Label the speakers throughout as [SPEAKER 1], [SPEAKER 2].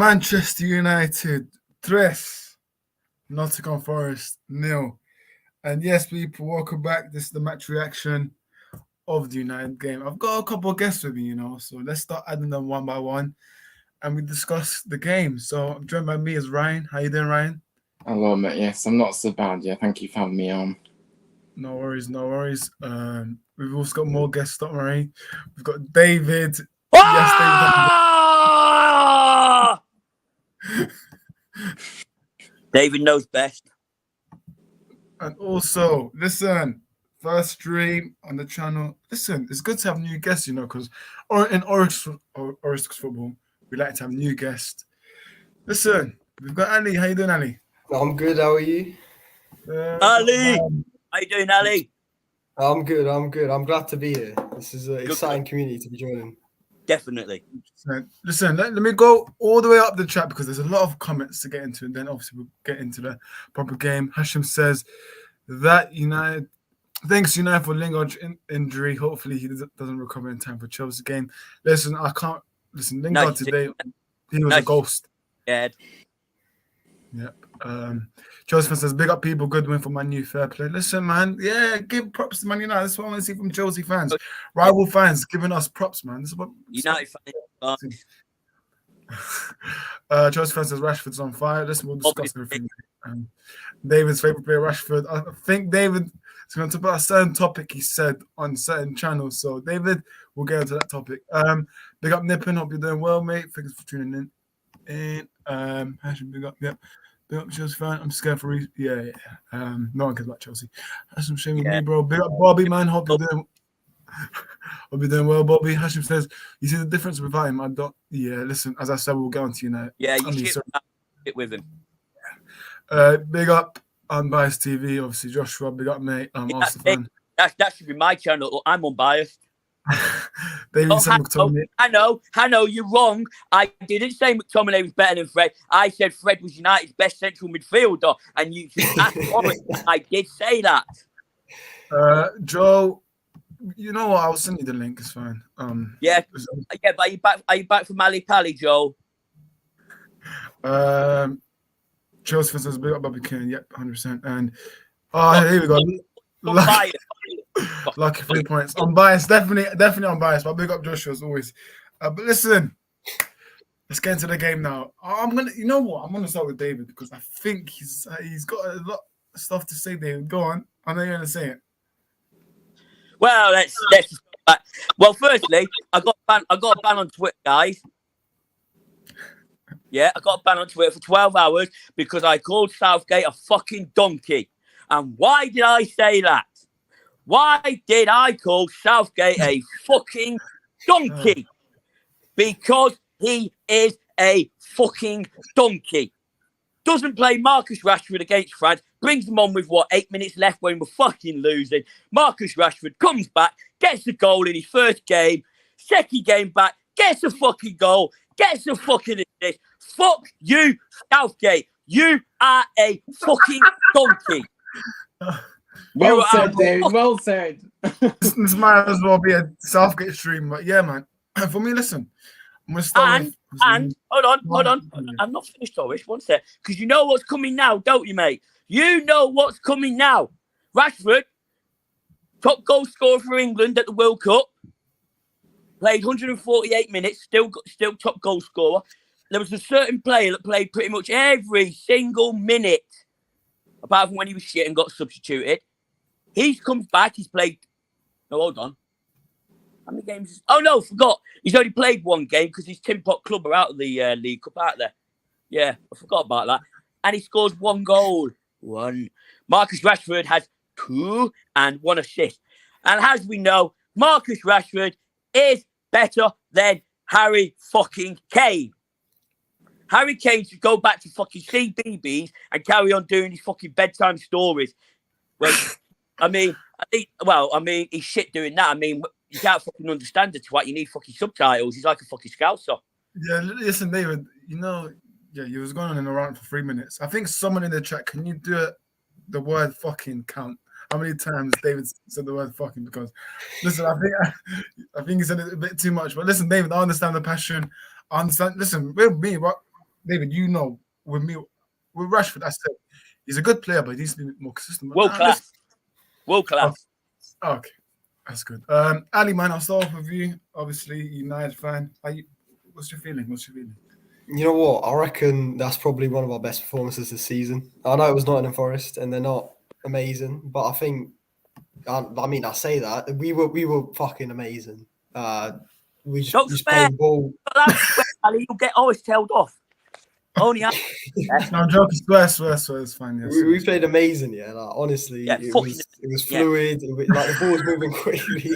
[SPEAKER 1] Manchester United 3, Nottingham Forest 0. And yes, people, welcome back. This is the match reaction of the United game. I've got a couple of guests with me, so let's start adding them one by one, and we discuss the game. So I'm joined by me as Ryan. How you doing, Ryan?
[SPEAKER 2] Hello, mate. Yes, I'm not so bad. Yeah, thank you for having me on.
[SPEAKER 1] No worries, no worries. We've also got more guests. Don't worry. We've got David.
[SPEAKER 3] Ah! Yes, David knows best.
[SPEAKER 1] And also, listen, first stream on the channel. Listen, it's good to have new guests, because in Oryx football, we like to have new guests. Listen, we've got Ali. How you doing, Ali?
[SPEAKER 4] I'm good. How are you?
[SPEAKER 3] Ali, how you doing, Ali?
[SPEAKER 4] I'm good. I'm glad to be here. This is an exciting community to be joining.
[SPEAKER 3] Definitely.
[SPEAKER 1] Listen, let me go all the way up the chat because there's a lot of comments to get into, and then obviously we'll get into the proper game. Hashim says that United, thanks United for Lingard's injury. Hopefully he doesn't recover in time for Chelsea game. Listen, I can't listen. Lingard today, he was a ghost.
[SPEAKER 3] Yeah.
[SPEAKER 1] Yep. Chelsea fans says big up people, good win for Man U, fair play. Listen, man, yeah, give props to Man United. That's what I want to see from Chelsea fans, rival fans giving us props, man. This is what
[SPEAKER 3] United fans.
[SPEAKER 1] Chelsea fans says Rashford's on fire. Listen, we'll discuss everything. David's favorite player, Rashford. I think David is going to talk about a certain topic he said on certain channels. So David, we'll get into that topic. Big up Nippon. Hope you're doing well, mate. Thanks for tuning in. Hashim, big up. Yep. Big up Chelsea fan. I'm scared for yeah. No one cares about Chelsea. That's some shame with me, bro. Big up Bobby, man. Hope you're doing well, Bobby. Hashim says, you see the difference without him? I don't. Yeah, listen, as I said, we'll get on to you now.
[SPEAKER 3] Yeah, you should with him.
[SPEAKER 1] Big up Unbiased TV, obviously Joshua. Big up, mate. Arsenal fan.
[SPEAKER 3] That should be my channel. I'm unbiased.
[SPEAKER 1] David said
[SPEAKER 3] I know, you're wrong. I didn't say McTominay was better than Fred. I said Fred was United's best central midfielder, and you asked for it. I did say that.
[SPEAKER 1] Joe, you know what? I'll send you the link. It's fine.
[SPEAKER 3] Yeah. But are you back from Ali Pally, Joe?
[SPEAKER 1] Chelsea fans says big up Bobby Keane. Yep, 100%. And here we go. Lucky 3 points. Unbiased, definitely unbiased. But big up Joshua as always. But listen, let's get into the game now. I'm gonna start with David because I think he's got a lot of stuff to say. David, go on. I know you're gonna say it.
[SPEAKER 3] Well, let's just go back. Well, firstly, I got a ban on Twitter, guys. Yeah, I got a ban on Twitter for 12 hours because I called Southgate a fucking donkey. And why did I say that? Why did I call Southgate a fucking donkey? Because he is a fucking donkey. Doesn't play Marcus Rashford against France. Brings him on with 8 minutes left when we're fucking losing. Marcus Rashford comes back, gets a goal in his first game. Second game back, gets a fucking goal, gets a fucking assist. Fuck you, Southgate. You are a fucking donkey.
[SPEAKER 2] Well said, David. Well said.
[SPEAKER 1] This might as well be a Southgate stream, but yeah, man. For me, listen, I'm gonna start
[SPEAKER 3] hold on. I'm not finished, Orish. One sec, because you know what's coming now, don't you, mate? You know what's coming now. Rashford, top goal scorer for England at the World Cup, played 148 minutes, still top goal scorer. There was a certain player that played pretty much every single minute, apart from when he was shit and got substituted. He's come back. He's played. No, hold on. How many games? Oh no, forgot. He's only played one game because his Tin Pot Club are out of the League Cup out there. Yeah, I forgot about that. And he scores one goal. One. Marcus Rashford has 2 and 1 assist. And as we know, Marcus Rashford is better than Harry fucking Kane. Harry Kane should go back to fucking CBBS and carry on doing his fucking bedtime stories. Well, he's shit doing that. I mean, you can't fucking understand the twat. You need fucking subtitles. He's like a fucking scouser.
[SPEAKER 1] Yeah, listen, David, you was going on and around for 3 minutes. I think someone in the chat, can you do the word fucking count? How many times David said the word fucking? Because, listen, I think he said it a bit too much. But listen, David, I understand the passion. I understand. Listen, with me, David, you know, with me, with Rashford, I said he's a good player, but he needs to be more consistent.
[SPEAKER 3] World class. World class.
[SPEAKER 1] Okay, that's good. Ali, man, I'll start off with you. Obviously, United fan. What's your feeling?
[SPEAKER 4] You know what? I reckon that's probably one of our best performances this season. I know it was Nottingham Forest, and they're not amazing, but I think, I say that we were fucking amazing. We
[SPEAKER 3] Don't
[SPEAKER 4] just
[SPEAKER 3] swear.
[SPEAKER 4] played ball.
[SPEAKER 3] Ali, you'll get always tailed off. Only
[SPEAKER 1] No, I'm joking. Swear. It's fine. Yes,
[SPEAKER 4] We played amazing, yeah. Like, honestly,
[SPEAKER 3] Yeah,
[SPEAKER 4] it
[SPEAKER 3] fucking-
[SPEAKER 4] was fluid. Like the ball was moving quickly.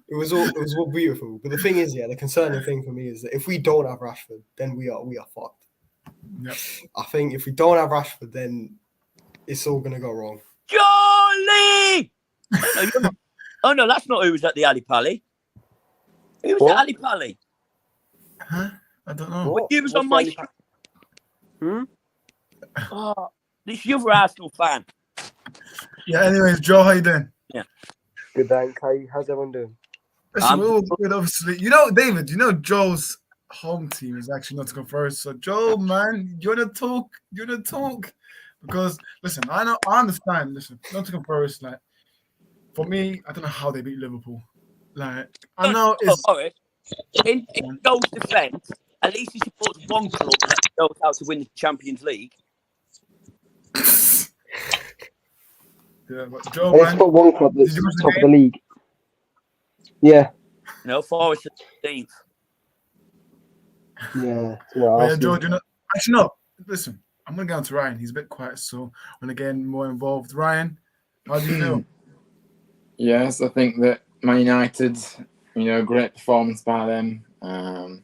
[SPEAKER 4] It was all beautiful. But the thing is, yeah, the concerning thing for me is that if we don't have Rashford, then we are fucked.
[SPEAKER 1] Yep.
[SPEAKER 4] I think if we don't have Rashford, then it's all gonna go wrong.
[SPEAKER 3] Charlie! No, you're not. Oh no, that's not who was at the Ali Pally. Who was
[SPEAKER 5] What?
[SPEAKER 3] at Ali Pally?
[SPEAKER 1] Huh? I don't know.
[SPEAKER 5] What?
[SPEAKER 3] He was
[SPEAKER 5] What's
[SPEAKER 3] on my
[SPEAKER 5] the
[SPEAKER 3] street.
[SPEAKER 5] Hmm?
[SPEAKER 3] Oh, this other Arsenal fan.
[SPEAKER 1] Yeah. Anyways, Joe, how you doing?
[SPEAKER 5] Good, thanks. How's everyone doing?
[SPEAKER 1] Listen, we're all good, obviously. You know, David. You know, Joe's home team is actually Nottingham Forest. So, Joe, man, you wanna talk? Because listen, I understand. Listen, Nottingham Forest, like for me, I don't know how they beat Liverpool. Like I know it's
[SPEAKER 3] Forest, in Joe's defence, at least he supports one club that knows how to win the Champions League.
[SPEAKER 1] yeah, but Joe,
[SPEAKER 5] And it's
[SPEAKER 1] man,
[SPEAKER 5] got one club that's
[SPEAKER 1] Did you watch the
[SPEAKER 5] top of the league. Yeah.
[SPEAKER 3] No, Forest is 15th.
[SPEAKER 5] Yeah.
[SPEAKER 1] but yeah, Joe, actually no. Listen, I'm gonna get on to Ryan. He's a bit quiet, so I'm gonna get more involved. Ryan, how do you feel?
[SPEAKER 2] Yes, I think that Man United, great performance by them.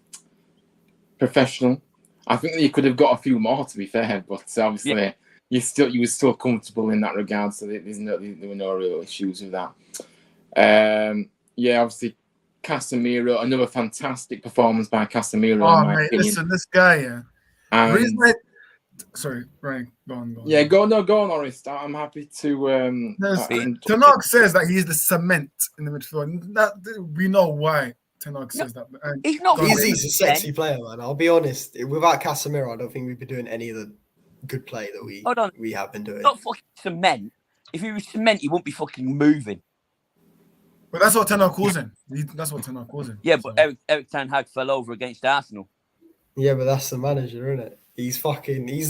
[SPEAKER 2] Professional. I think that you could have got a few more, to be fair, but obviously you were still comfortable in that regard, so there were no real issues with that. Obviously Casemiro, another fantastic performance by Casemiro.
[SPEAKER 1] Oh,
[SPEAKER 2] in my
[SPEAKER 1] mate,
[SPEAKER 2] opinion.
[SPEAKER 1] listen, this guy, yeah.
[SPEAKER 2] And-
[SPEAKER 1] The reason sorry, Ryan, go on.
[SPEAKER 2] Yeah, go on, Orist. I'm happy to.
[SPEAKER 1] Ten Hag says that he's the cement in the midfield. That we know why Ten Hag says that. And
[SPEAKER 3] He's not.
[SPEAKER 4] He's a sexy player, man. I'll be honest. Without Casemiro, I don't think we'd be doing any of the good play that
[SPEAKER 3] Hold on.
[SPEAKER 4] we have been doing.
[SPEAKER 3] Not fucking cement. If he was cement, he wouldn't be fucking moving.
[SPEAKER 1] But that's what Ten Hag calls him. That's what Ten Hag calls him.
[SPEAKER 3] Yeah, but Eric Ten Hag fell over against Arsenal.
[SPEAKER 4] Yeah, but that's the manager, isn't it? He's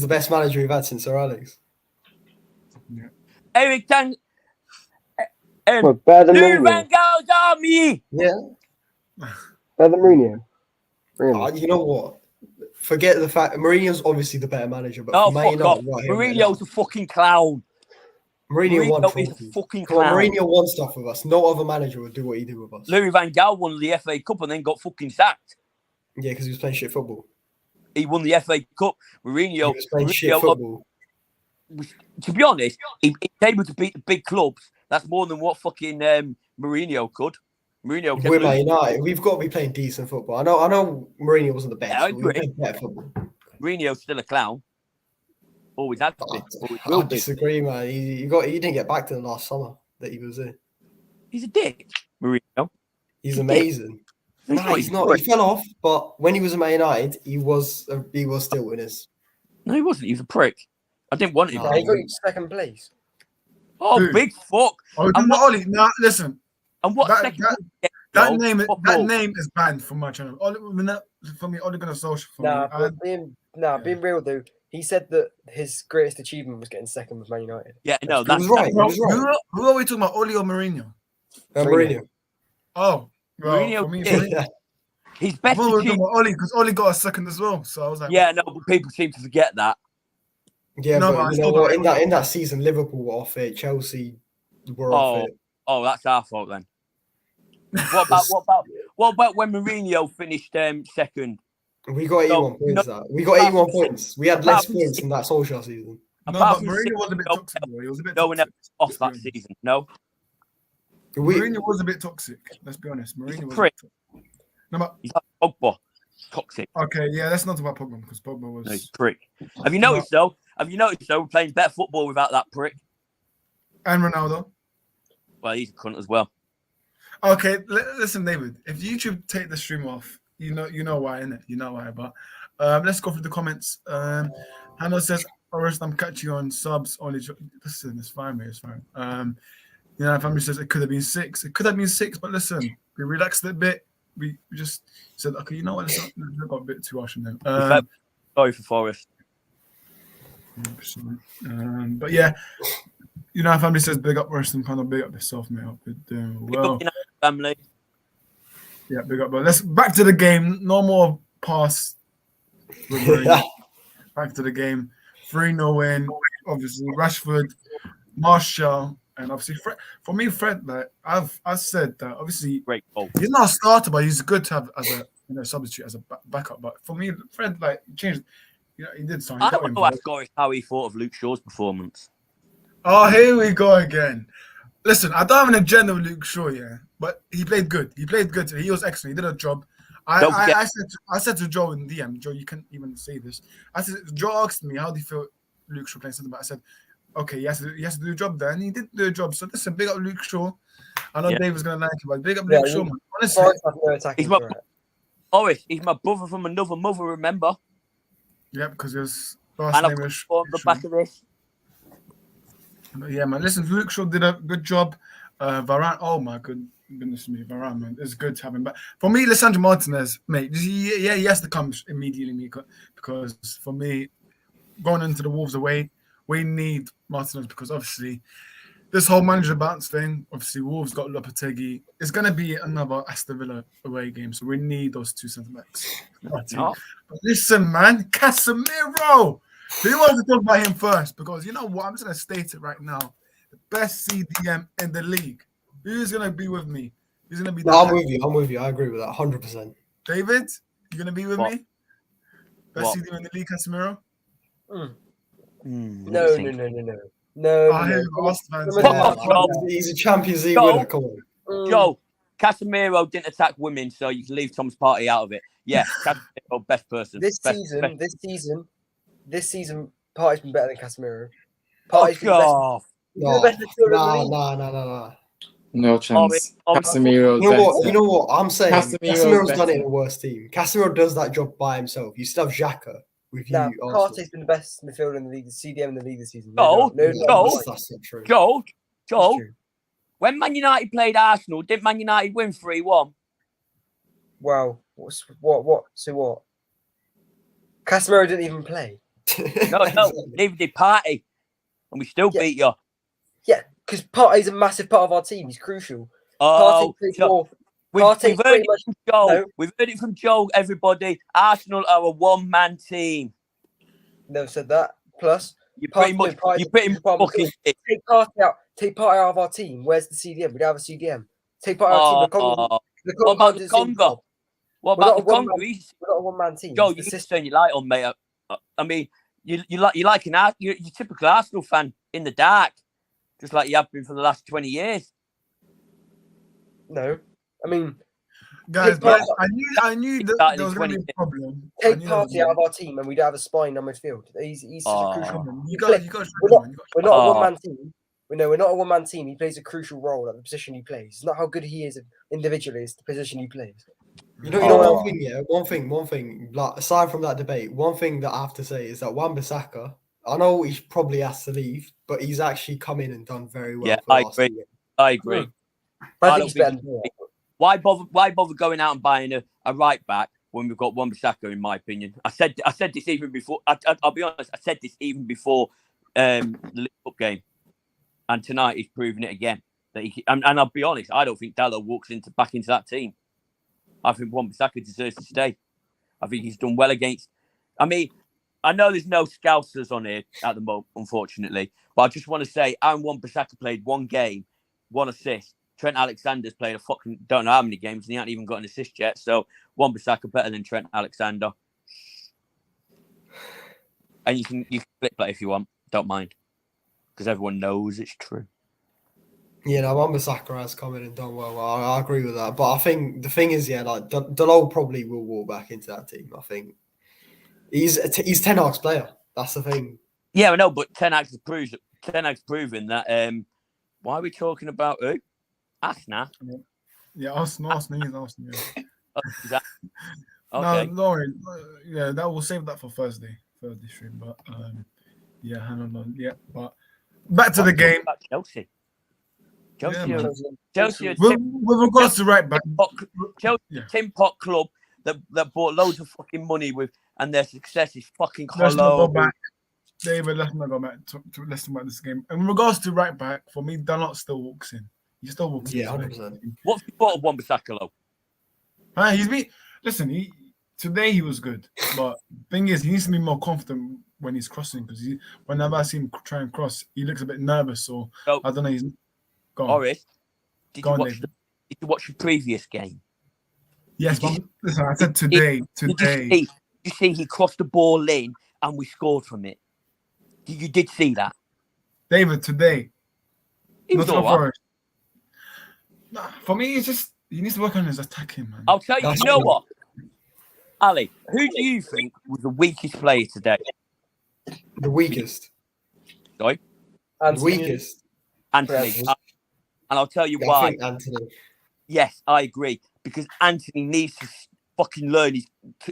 [SPEAKER 4] the best manager we've had since Sir Alex.
[SPEAKER 3] Eric Ten.
[SPEAKER 5] Well, better than
[SPEAKER 3] Louis
[SPEAKER 5] Mourinho.
[SPEAKER 3] Van Gaal's army.
[SPEAKER 4] Yeah.
[SPEAKER 5] Better than Mourinho. Really?
[SPEAKER 4] You know what? Forget the fact Mourinho's obviously the better manager, but
[SPEAKER 3] Oh,
[SPEAKER 4] for Man
[SPEAKER 3] fuck off.
[SPEAKER 4] United, right here, right
[SPEAKER 3] Mourinho's a fucking clown.
[SPEAKER 4] Mourinho won
[SPEAKER 3] Mourinho is
[SPEAKER 4] trophies.
[SPEAKER 3] a fucking
[SPEAKER 4] Come on,
[SPEAKER 3] clown.
[SPEAKER 4] Mourinho won stuff with us. No other manager would do what he did with us.
[SPEAKER 3] Louis Van Gaal won the FA Cup and then got fucking sacked.
[SPEAKER 4] Yeah, because he was playing shit football.
[SPEAKER 3] He won the FA Cup.
[SPEAKER 4] He
[SPEAKER 3] Mourinho,
[SPEAKER 4] was playing shit football.
[SPEAKER 3] to be honest, he's able to beat the big clubs. That's more than what fucking Mourinho could. Mourinho kept
[SPEAKER 4] We're Man
[SPEAKER 3] losing.
[SPEAKER 4] United. We've got to be playing decent football. I know Mourinho wasn't the best,
[SPEAKER 3] Yeah, I
[SPEAKER 4] but we
[SPEAKER 3] agree.
[SPEAKER 4] played better football.
[SPEAKER 3] Mourinho's still a clown. Always has to be. Always
[SPEAKER 4] I
[SPEAKER 3] will be.
[SPEAKER 4] disagree, man. He didn't get back to the last summer that he was in.
[SPEAKER 3] He's a dick, Mourinho.
[SPEAKER 4] He's
[SPEAKER 3] He
[SPEAKER 4] amazing.
[SPEAKER 3] He's
[SPEAKER 4] He's not. He fell off, but when he was at Man United, he was still winners.
[SPEAKER 3] No, he wasn't. He was a prick. I didn't want him.
[SPEAKER 4] No.
[SPEAKER 5] He got you second place.
[SPEAKER 3] Oh,
[SPEAKER 1] Who?
[SPEAKER 3] big fuck.
[SPEAKER 1] Oh,
[SPEAKER 3] And what-
[SPEAKER 1] Ollie, now listen.
[SPEAKER 3] And what
[SPEAKER 1] That-
[SPEAKER 3] second?
[SPEAKER 1] That
[SPEAKER 3] goal?
[SPEAKER 1] name
[SPEAKER 3] What
[SPEAKER 1] that
[SPEAKER 3] goal?
[SPEAKER 1] name is banned from my channel. For me, Ole Gunnar Solskjaer. For
[SPEAKER 5] Nah,
[SPEAKER 1] me.
[SPEAKER 5] but being real though, he said that his greatest achievement was getting second with Man United.
[SPEAKER 3] Yeah, no,
[SPEAKER 4] He
[SPEAKER 3] that's
[SPEAKER 4] was right. He was
[SPEAKER 1] Who,
[SPEAKER 4] right.
[SPEAKER 1] who are we talking about, Ole or Mourinho?
[SPEAKER 4] Mourinho.
[SPEAKER 1] Oh, well,
[SPEAKER 3] Mourinho
[SPEAKER 1] for me,
[SPEAKER 3] did.
[SPEAKER 1] Mourinho.
[SPEAKER 3] his
[SPEAKER 1] I
[SPEAKER 3] best
[SPEAKER 1] thought we were talking
[SPEAKER 3] achievement.
[SPEAKER 1] about Ole because Ole got a second as well. So I was like,
[SPEAKER 3] Yeah, no, but people seem to forget that.
[SPEAKER 4] Yeah,
[SPEAKER 1] No, but
[SPEAKER 4] but
[SPEAKER 1] I
[SPEAKER 4] you
[SPEAKER 1] still
[SPEAKER 4] know what?
[SPEAKER 1] don't-
[SPEAKER 4] In that season, Liverpool were off it. Chelsea were off it.
[SPEAKER 3] Oh, that's our fault then. What about when Mourinho finished second?
[SPEAKER 4] We got 81 points. We got 81 points. We had less points in that Solskjaer season.
[SPEAKER 1] no,
[SPEAKER 3] Apart
[SPEAKER 1] but
[SPEAKER 3] from
[SPEAKER 1] Mourinho
[SPEAKER 3] City,
[SPEAKER 1] was a bit
[SPEAKER 3] no-
[SPEAKER 1] toxic. Bro. He was a bit
[SPEAKER 3] no one
[SPEAKER 1] toxic.
[SPEAKER 3] off that
[SPEAKER 1] Let's be honest.
[SPEAKER 3] season. No,
[SPEAKER 1] Mourinho was a bit toxic. Let's be honest. Mourinho was.
[SPEAKER 3] prick.
[SPEAKER 1] No, but
[SPEAKER 3] he's like Pogba, toxic.
[SPEAKER 1] okay, yeah, that's not about Pogba because Pogba was.
[SPEAKER 3] No, he's a prick. Have you noticed though? We're playing better football without that prick.
[SPEAKER 1] And Ronaldo.
[SPEAKER 3] Well, he's a cunt as well.
[SPEAKER 1] Okay, listen, David. If YouTube take the stream off, you know why, innit? You know why. But Let's go through the comments. Hannah says, Forrest, I'm catching on subs only. Listen, it's fine, mate. It's fine. Family says it could have been 6. It could have been 6, but listen, we relaxed it a bit. We just said, okay, you know what? Let's got a bit too harsh on them.
[SPEAKER 3] Sorry for Forrest.
[SPEAKER 1] But yeah, family says big up Forrest and kind of big up yourself, mate. Hope you're doing well.
[SPEAKER 3] Family.
[SPEAKER 1] Yeah, big up, bro. Let's back to the game. No more pass. Back to the game. 3-0 win. Obviously, Rashford, Martial, and obviously Fred. For me, Fred, like I said that obviously
[SPEAKER 3] Great goal.
[SPEAKER 1] he's not a starter, but he's good to have as a substitute, as a backup. But for me, Fred, like he changed. He did something.
[SPEAKER 3] I want to ask Boris how he thought of Luke Shaw's performance.
[SPEAKER 1] Oh, here we go again. Listen, I don't have an agenda with Luke Shaw, yeah, but he played good. He played good today. He was excellent. He did a job. I said to Joe in DM, Joe, you can't even say this. I said, Joe asked me, how do you feel Luke Shaw playing centre back? I said, okay, he has to do a job there, and he did do a job. So listen, big up Luke Shaw. I know Dave was going to like it, but big up Luke Shaw, man. Honestly.
[SPEAKER 3] He's my brother from another mother, remember?
[SPEAKER 1] Yeah, because his
[SPEAKER 3] last
[SPEAKER 1] name
[SPEAKER 3] name
[SPEAKER 1] was
[SPEAKER 3] on the back of this.
[SPEAKER 1] But yeah, man. Listen, Luke Shaw did a good job. Varane, oh my goodness me, Varane, man, it's good to have him back. For me, Lisandro Martinez, mate, he has to come immediately because for me, going into the Wolves away, we need Martinez because obviously this whole manager bounce thing, obviously Wolves got Lopetegui. It's going to be another Aston Villa away game, so we need those 2 centre backs.
[SPEAKER 3] Oh.
[SPEAKER 1] Listen, man, Casemiro. Who wants to talk about him first? Because you know what? I'm just going to state it right now. The best CDM in the league. Who's going to be with me? Who's going to be
[SPEAKER 4] I'm with you. I agree with that 100%.
[SPEAKER 1] David, you going to be with me? Best CDM in the league, Casemiro?
[SPEAKER 4] No. He's a Champions League winner. Come on.
[SPEAKER 3] Joe, Casemiro didn't attack women, so you can leave Tom's party out of it. Yeah, Casemiro, best person.
[SPEAKER 5] This season, Partey's been better than Casemiro.
[SPEAKER 4] No.
[SPEAKER 2] No chance. Casemiro.
[SPEAKER 4] You know what? I'm saying Casemiro's done it in a worse team. Casemiro does that job by himself. You still have Xhaka with you.
[SPEAKER 5] Partey's been the best midfielder in the league, the CDM in the league this season.
[SPEAKER 3] That's not true. Joel. When Man United played Arsenal, didn't Man United win 3-1?
[SPEAKER 5] Wow. What? So what? Casemiro didn't even play.
[SPEAKER 3] No, neither did Partey. And we still beat you.
[SPEAKER 5] Yeah, because Partey's a massive part of our team. He's crucial.
[SPEAKER 3] Oh, we've heard it from Joel. No. We've heard it from Joel, everybody. Arsenal are a one-man team.
[SPEAKER 5] Never said that. Plus,
[SPEAKER 3] you're pretty much fucking
[SPEAKER 5] take Partey out. Take Partey out of our team. Where's the CDM? We don't have a CDM. Take Partey out of the team.
[SPEAKER 3] What about the Congo? What about the Congo?
[SPEAKER 5] We're not a one-man team.
[SPEAKER 3] Joel, you can turn your light on, mate. I mean, you're typical Arsenal fan in the dark, just like you have been for the last 20 years.
[SPEAKER 5] No, I mean,
[SPEAKER 1] guys, I knew that there was going to be a problem.
[SPEAKER 5] Take Partey out of our team, and we don't have a spine on midfield. He's such a crucial. We're not a one-man team. We're not a one-man team. He plays a crucial role at the position he plays. It's not how good he is individually; it's the position he plays.
[SPEAKER 4] You know one thing. Like aside from that debate, one thing that I have to say is that Wan-Bissaka, I know he probably has to leave, but he's actually come in and done very well.
[SPEAKER 3] Yeah, I agree.
[SPEAKER 5] I think he's better.
[SPEAKER 3] Why bother going out and buying a right back when we've got Wan-Bissaka? In my opinion, I said this even before. I'll be honest. I said this even before the Liverpool game, and tonight he's proving it again. That and I'll be honest. I don't think Dalot walks back into that team. I think Wan-Bissaka deserves to stay. I think he's done well against. I mean, I know there's no Scousers on here at the moment, unfortunately, but I just want to say, Aaron Wan-Bissaka played 1 game, 1 assist. Trent Alexander's played a fucking don't know how many games, and he hasn't even got an assist yet. So Wan-Bissaka better than Trent Alexander. And you can flip that if you want, don't mind, because everyone knows it's true.
[SPEAKER 4] Yeah, no, Wan-Bissaka has come in and done well. I agree with that. But I think the thing is, like Dalot probably will walk back into that team. I think he's Ten Hag's player. That's the thing.
[SPEAKER 3] Yeah, I know, but Ten Hag's proven that. Why are we talking about who? Arsenal.
[SPEAKER 1] Yeah, Arsenal.
[SPEAKER 3] Okay.
[SPEAKER 1] No, yeah, that we'll save that for Thursday stream. But yeah, hang on, yeah. But back to the game.
[SPEAKER 3] Chelsea.
[SPEAKER 1] Yeah,
[SPEAKER 3] Chelsea are
[SPEAKER 1] with regards to right back,
[SPEAKER 3] Chelsea, tin pot club that bought loads of fucking money with, and their success is fucking hollow.
[SPEAKER 1] Let's not go back, David. Let's not go back to let's talk about this game. And in regards to right back, for me, Dunlop still walks in. He still walks in.
[SPEAKER 4] Yeah, 100%.
[SPEAKER 3] What's the thought of Wan-Bissaka though?
[SPEAKER 1] He's been today he was good, but thing is, he needs to be more confident when he's crossing because whenever I see him try and cross, he looks a bit nervous. So I don't know. He's gone.
[SPEAKER 3] Boris, did you watch the previous game?
[SPEAKER 1] Yes, but listen, I said today.
[SPEAKER 3] Did you see he crossed the ball in and we scored from it? You did see that,
[SPEAKER 1] David. Today,
[SPEAKER 3] he was all right.
[SPEAKER 1] For me, it's just he needs to work on his attacking, man.
[SPEAKER 3] I'll tell you. You know what, Ali? Who do you think was the weakest player today?
[SPEAKER 4] The weakest.
[SPEAKER 3] Sorry,
[SPEAKER 4] the weakest.
[SPEAKER 3] Anthony. And I'll tell you why.
[SPEAKER 4] I think Anthony.
[SPEAKER 3] Yes, I agree. Because Anthony needs to fucking learn.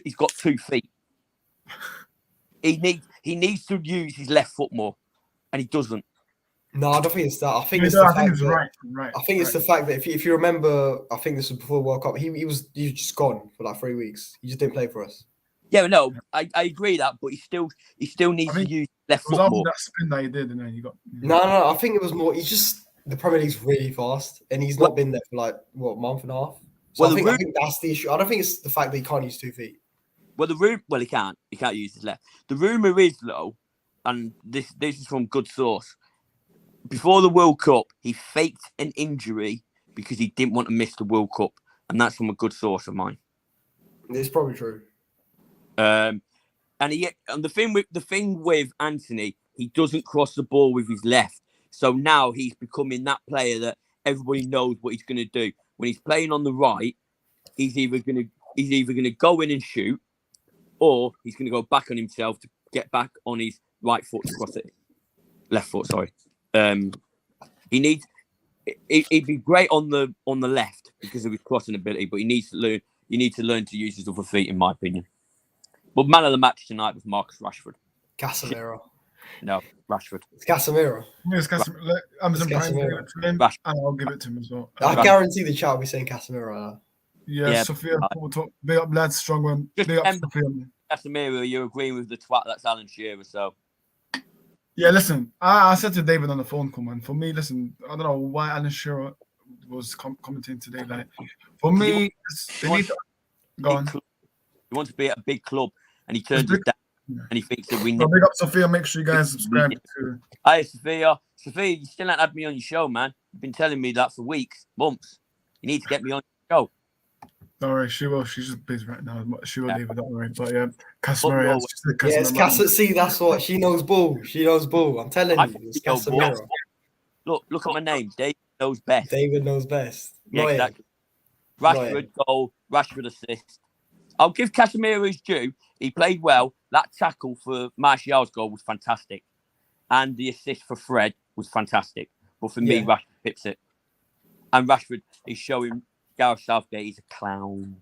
[SPEAKER 3] He's got 2 feet. He needs to use his left foot more, and he doesn't.
[SPEAKER 4] No, I don't think it's that. I think it's the fact that,
[SPEAKER 1] right.
[SPEAKER 4] I think it's the fact that if you remember, I think this was before the World Cup. He was just gone for like 3 weeks. He just didn't play for us.
[SPEAKER 3] Yeah, no, I agree that, but he still needs to use left foot more.
[SPEAKER 1] That spin that he did, and then he got.
[SPEAKER 4] No. I think it was more. He's just the Premier League's really fast, and he's not been there for like a month and a half. So I think that's the issue. I don't think it's the fact that he can't use 2 feet.
[SPEAKER 3] Well, he can't use his left. The rumor is though, and this is from good source. Before the World Cup, he faked an injury because he didn't want to miss the World Cup, and that's from a good source of mine.
[SPEAKER 4] It's probably true.
[SPEAKER 3] And the thing with Anthony, he doesn't cross the ball with his left. So now he's becoming that player that everybody knows what he's going to do. When he's playing on the right, he's either going to go in and shoot, or he's going to go back on himself to get back on his right foot to cross it. Left foot, sorry. He'd be great on the left because of his crossing ability, but he needs to learn. You need to learn to use his other feet, in my opinion. But man of the match tonight was Marcus Rashford.
[SPEAKER 4] Casemiro.
[SPEAKER 3] No, Rashford.
[SPEAKER 4] It's Casemiro.
[SPEAKER 1] It's Casemiro.
[SPEAKER 4] Casemiro.
[SPEAKER 1] And I'll give it to him as well.
[SPEAKER 4] I guarantee the chat will be saying Casemiro.
[SPEAKER 1] Yeah, Sophia. Big up, lads. Strong one. Big up, Sophia.
[SPEAKER 3] Casemiro, you're agreeing with the twat that's Alan Shearer, so.
[SPEAKER 1] Yeah, listen, I said to David on the phone call, man. For me, listen, I don't know why Alan Shearer was commenting today. Like, for me, they need to go on.
[SPEAKER 3] He wants to be at a big club, and he turns it down. And he thinks that we need.
[SPEAKER 1] Big up, Sophia. Make sure you guys subscribe to.
[SPEAKER 3] Hi, Sophia. Sophia, you still haven't had me on your show, man. You've been telling me that for weeks, months. You need to get me on your show.
[SPEAKER 1] Don't worry, she will. She's just busy right now. She will leave it, don't worry. But yeah, Casemiro.
[SPEAKER 4] Yes, Casemiro. See, that's what she knows. Ball. She knows ball. I'm telling you, it's Casemiro.
[SPEAKER 3] Look at my name. David knows best.
[SPEAKER 4] David knows best.
[SPEAKER 3] Yeah, exactly. Rashford goal. Rashford assist. I'll give Casemiro his due. He played well. That tackle for Martial's goal was fantastic. And the assist for Fred was fantastic. But for me, Rashford hits it. And Rashford is showing Gareth Southgate he's a clown.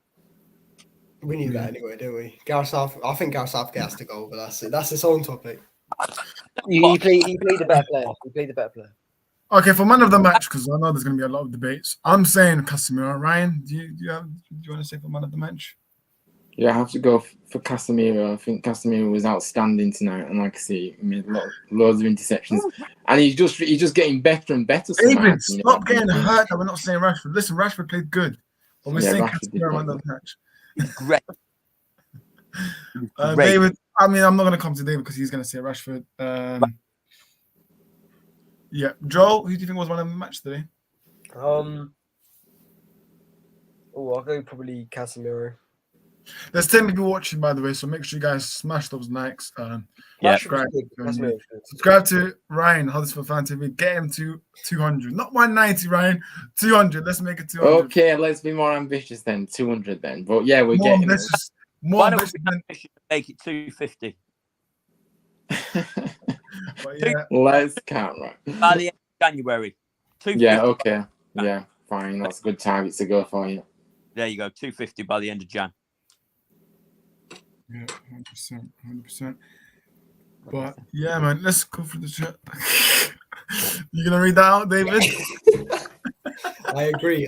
[SPEAKER 4] We knew that anyway, didn't we? I think Gareth Southgate has to go, but that's it. That's its own topic.
[SPEAKER 5] He played the better player. He played the better player.
[SPEAKER 1] Okay, for man of the match, because I know there's going to be a lot of debates. I'm saying Casemiro. Ryan, do you want to say for man of the match?
[SPEAKER 2] Yeah, I have to go for Casemiro. I think Casemiro was outstanding tonight, and like I say, he made loads of interceptions, and he's just getting better and better.
[SPEAKER 1] David, stop getting hurt. That we're not saying Rashford. Listen, Rashford played good, but we're saying Casemiro man of the match.
[SPEAKER 3] Great.
[SPEAKER 1] David, I mean, I'm not going to come to David because he's going to say Rashford. Yeah, Joel, who do you think was man of the match today?
[SPEAKER 5] I'll go probably Casemiro.
[SPEAKER 1] There's 10 people watching, by the way, so make sure you guys smash those likes. Subscribe to Ryan, Huddersfield Fan TV. Get him to 200. Not 190, Ryan. 200. Let's make it 200.
[SPEAKER 2] Okay, let's be more ambitious then. 200 then. But yeah, we're getting
[SPEAKER 1] ambitious. More ambitious.
[SPEAKER 3] Make it 250.
[SPEAKER 2] Let's count, right?
[SPEAKER 3] By the end of January. 250.
[SPEAKER 2] Yeah, okay. Yeah, fine. That's a good target to go for you.
[SPEAKER 3] There you go. 250 by the end of Jan.
[SPEAKER 1] Yeah, 100%, 100%. But yeah, man, let's go for the chat. You gonna read that out, David?
[SPEAKER 4] I agree.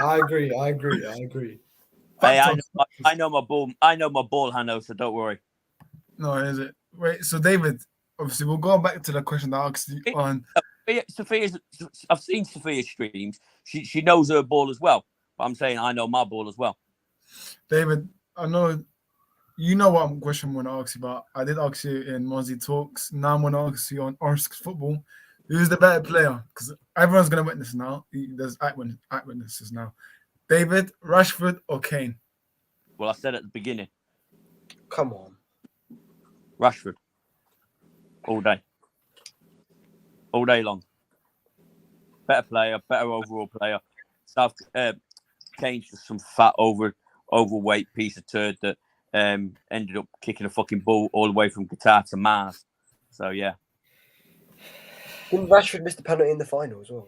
[SPEAKER 3] Hey,
[SPEAKER 1] Facts on
[SPEAKER 3] I know my ball. I know my ball handle, so don't worry.
[SPEAKER 1] No, is it? Wait, so David, obviously, we'll go back to the question that I asked you on.
[SPEAKER 3] I've seen Sophia's streams. She knows her ball as well. But I'm saying I know my ball as well.
[SPEAKER 1] David, I know you know what question I'm going to ask you about. I did ask you in Mozzie Talks. Now I'm going to ask you on Orsk Football. Who's the better player? Because everyone's going to witness now. There's eyewitnesses now. David, Rashford, or Kane?
[SPEAKER 3] Well, I said at the beginning.
[SPEAKER 5] Come on.
[SPEAKER 3] Rashford. All day long. Better player, better overall player. Kane's just some fat, overweight piece of turd that ended up kicking a fucking ball all the way from Qatar to Mars. So yeah.
[SPEAKER 5] Didn't Rashford miss the penalty in the final as well?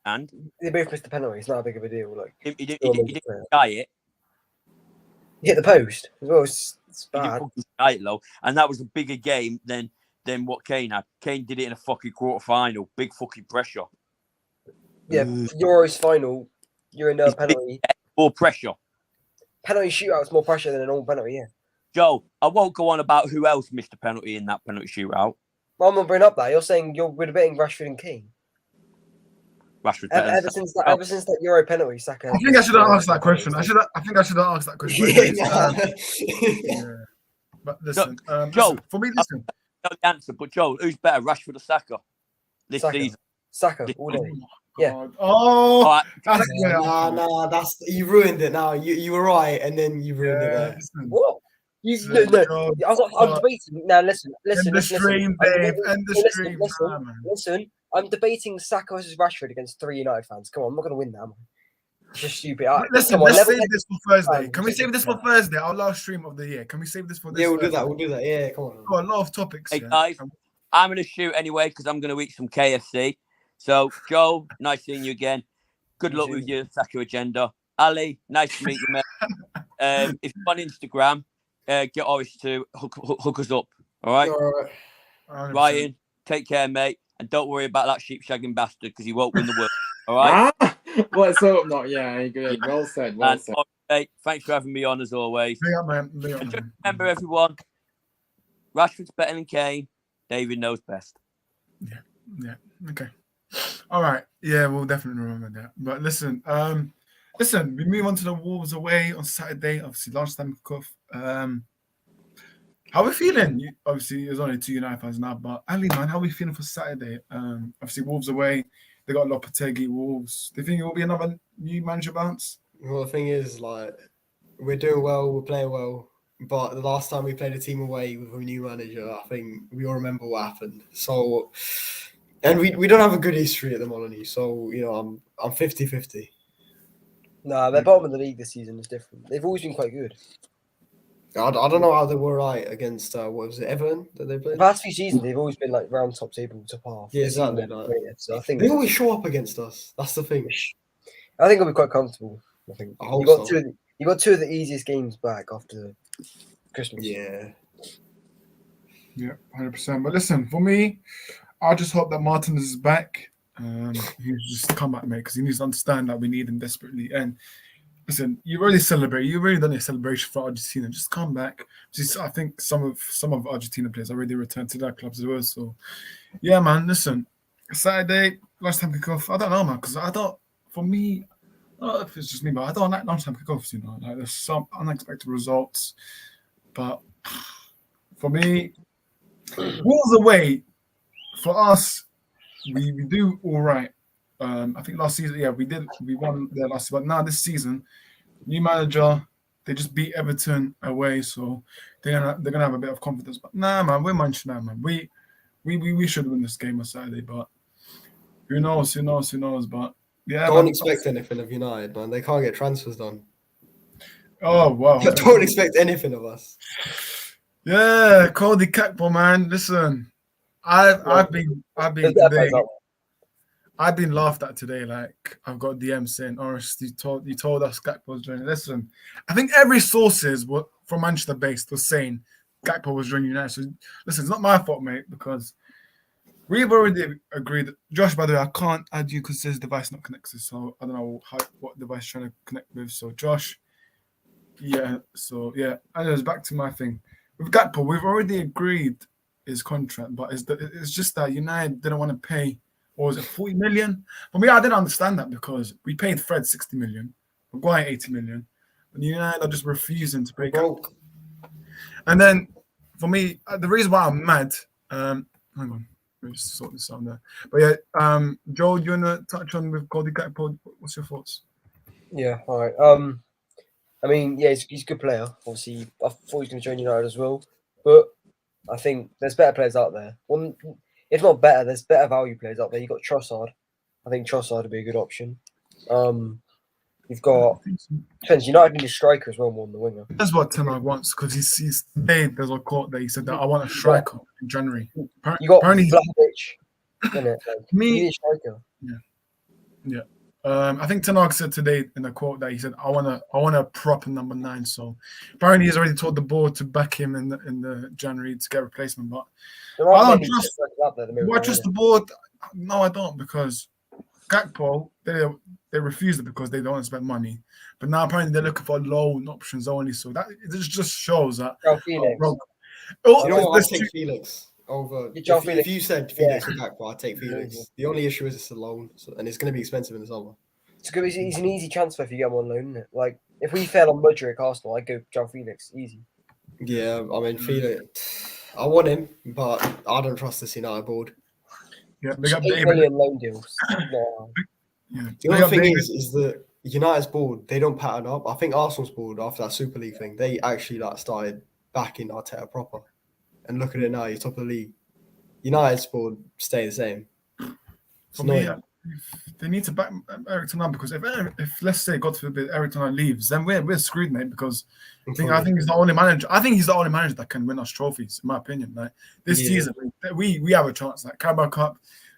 [SPEAKER 3] And
[SPEAKER 5] they both missed the penalty. It's not a big of a deal. Like
[SPEAKER 3] he didn't sky it.
[SPEAKER 5] He hit the post as well. It's bad.
[SPEAKER 3] He didn't fucking sky it low, and that was a bigger game than what Kane had. Kane did it in a fucking quarter final. Big fucking pressure.
[SPEAKER 5] Yeah, Euros final. You're in a penalty.
[SPEAKER 3] More pressure.
[SPEAKER 5] Penalty shootout's more pressure than a normal penalty. Yeah.
[SPEAKER 3] Joe, I won't go on about who else missed a penalty in that penalty shootout.
[SPEAKER 5] Well, I'm not bringing up that. You're saying we're debating Rashford and Kane.
[SPEAKER 3] Rashford
[SPEAKER 5] ever since that Euro penalty, Saka.
[SPEAKER 1] I think I should have asked that question. I think I should have asked that question. Yeah. But listen,
[SPEAKER 3] Joe,
[SPEAKER 1] for me, listen.
[SPEAKER 3] I know the answer, but Joe, who's better, Rashford or Saka? This season.
[SPEAKER 5] Saka, all day. Yeah.
[SPEAKER 1] Oh,
[SPEAKER 3] right.
[SPEAKER 4] That's you ruined it. Now you were right, and then you ruined it. There.
[SPEAKER 5] What? No. I'm debating. Now listen. Listen. I'm debating Saka versus Rashford against 3 United fans. Come on, I'm not going to win that. Man. Just stupid.
[SPEAKER 1] Listen, let's save this for Thursday. Can we save this for Thursday? Our last stream of the year. Can we save this for this?
[SPEAKER 4] Yeah, we'll do that. Yeah, come on.
[SPEAKER 1] Got a lot of topics.
[SPEAKER 3] Hey guys, I'm going to shoot anyway because I'm going to eat some KFC. So, Joe, nice seeing you again. Good luck with your Saka agenda. Ali, nice to meet you, mate. If you're on Instagram, get Oris to hook us up. All right?
[SPEAKER 4] All
[SPEAKER 3] right. Ryan, take care, mate. And don't worry about that sheep shagging bastard because he won't win the world. All right?
[SPEAKER 2] What's up? Not, yeah, good. Well said. Well said.
[SPEAKER 3] Mate, thanks for having me on as always.
[SPEAKER 1] And
[SPEAKER 3] just remember, everyone, Rashford's better than Kane. David knows best.
[SPEAKER 1] Yeah. Okay. All right. Yeah, we'll definitely remember that. But listen, we move on to the Wolves away on Saturday. Obviously, lunchtime kickoff. How are we feeling? Obviously, there's only 2 United fans now, but Ali, man, how are we feeling for Saturday? Obviously, Wolves away. They got Lopetegui, Wolves. Do you think it will be another new manager bounce?
[SPEAKER 4] Well, the thing is, like, we're doing well, we're playing well, but the last time we played a team away with a new manager, I think we all remember what happened. So, and we don't have a good history at the Molyneux, so I'm 50-50.
[SPEAKER 5] Nah, they're bottom of the league this season is different. They've always been quite good.
[SPEAKER 4] I don't know how they were right against what was it, Everton that they played?
[SPEAKER 5] The past few seasons they've always been like round top table, top half.
[SPEAKER 4] Yeah, exactly.
[SPEAKER 5] So I think
[SPEAKER 4] they always show up against us. That's the thing.
[SPEAKER 5] I think I'll be quite comfortable. I think you got 2 of the easiest games back after Christmas.
[SPEAKER 4] Yeah,
[SPEAKER 1] 100%. But listen, for me, I just hope that Martinez is back. He's just come back, mate, because he needs to understand that we need him desperately. And listen, you really celebrate. You really done a celebration for Argentina. Just come back. I think some of Argentina players already returned to their clubs as well. So, yeah, man. Listen, Saturday lunchtime kickoff. I don't know, man, because for me, I don't know if it's just me, but I don't like lunchtime kickoffs. Like there's some unexpected results. But for me, Wolves away. For us, we do all right. I think last season, we won there last season. But now this season, new manager, they just beat Everton away, so they're gonna have a bit of confidence. But nah, man, we're Manchester now, man. We should win this game on Saturday, but who knows? But yeah,
[SPEAKER 4] don't expect anything of United, man. They can't get transfers done.
[SPEAKER 1] Oh wow!
[SPEAKER 4] Don't expect anything of us.
[SPEAKER 1] Yeah, Cody Kakpo, man. Listen, I've been today. I've been laughed at today. Like I've got DM saying, "Oris, you told us Gakpo was joining." Listen, I think every sources were from Manchester based was saying Gakpo was joining United. So listen, it's not my fault, mate, because we've already agreed. Josh, by the way, I can't add you because this device not connected. So I don't know what device you're trying to connect with. So Josh, yeah. So yeah, anyways, back to my thing with Gakpo. We've already agreed his contract, but it's just that United didn't want to pay. Or was it 40 million? For me, I didn't understand that because we paid Fred 60 million, Maguire 80 million, and United are just refusing to pay.
[SPEAKER 4] Broke.
[SPEAKER 1] And then for me, the reason why I'm mad, hang on, let me just sort this out there. But yeah, Joel, do you want to touch on with Cody Gakpo? What's your thoughts?
[SPEAKER 5] Yeah, all right. I mean, yeah, he's a good player. Obviously, I thought he was going to join United as well, but I think there's better players out there. One, if not better, there's better value players out there. You got Trossard. I think Trossard would be a good option. You've got depends. United need a striker as well more than the winger.
[SPEAKER 1] That's what Ten Hag wants because he's today. There's a quote that he said that I want a striker in January.
[SPEAKER 5] You got
[SPEAKER 1] Apparently,
[SPEAKER 5] Vlahovic, innit? Like,
[SPEAKER 1] me,
[SPEAKER 5] you need a striker.
[SPEAKER 1] Yeah. I think Ten Hag said today in a quote that he said, "I want a proper number 9." So apparently he's already told the board to back him in the January to get a replacement. But I don't trust. Do I trust the board? No, I don't, because Gakpo they refused it because they don't want to spend money. But now apparently they're looking for loan options only. So that it just shows that.
[SPEAKER 5] Felix.
[SPEAKER 4] You know what? I'd take Felix over.
[SPEAKER 5] Felix.
[SPEAKER 4] If you said Felix or Gakpo, I'd take Felix. The only issue is it's a loan, and it's going to be expensive in the summer.
[SPEAKER 5] He's an easy transfer if you get him on loan, isn't it? Like if we fell on Mudryk Arsenal, I'd go João Felix, easy.
[SPEAKER 4] Yeah, I mean Felix, I want him, but I don't trust this United board.
[SPEAKER 1] Yeah, they got
[SPEAKER 5] 8 million loan deals.
[SPEAKER 1] Yeah.
[SPEAKER 4] The other thing is that United's board, they don't pattern up. I think Arsenal's board after that Super League thing, they actually started backing Arteta proper. And look at it now, you're top of the league. United's board stay the same.
[SPEAKER 1] For me, they need to back Eric Ten Hag, because if let's say God forbid Eric Ten Hag leaves, then we're screwed, mate. Because I think he's the only manager. I think he's the only manager that can win us trophies, in my opinion. Like this season, we have a chance. Like Carabao Cup,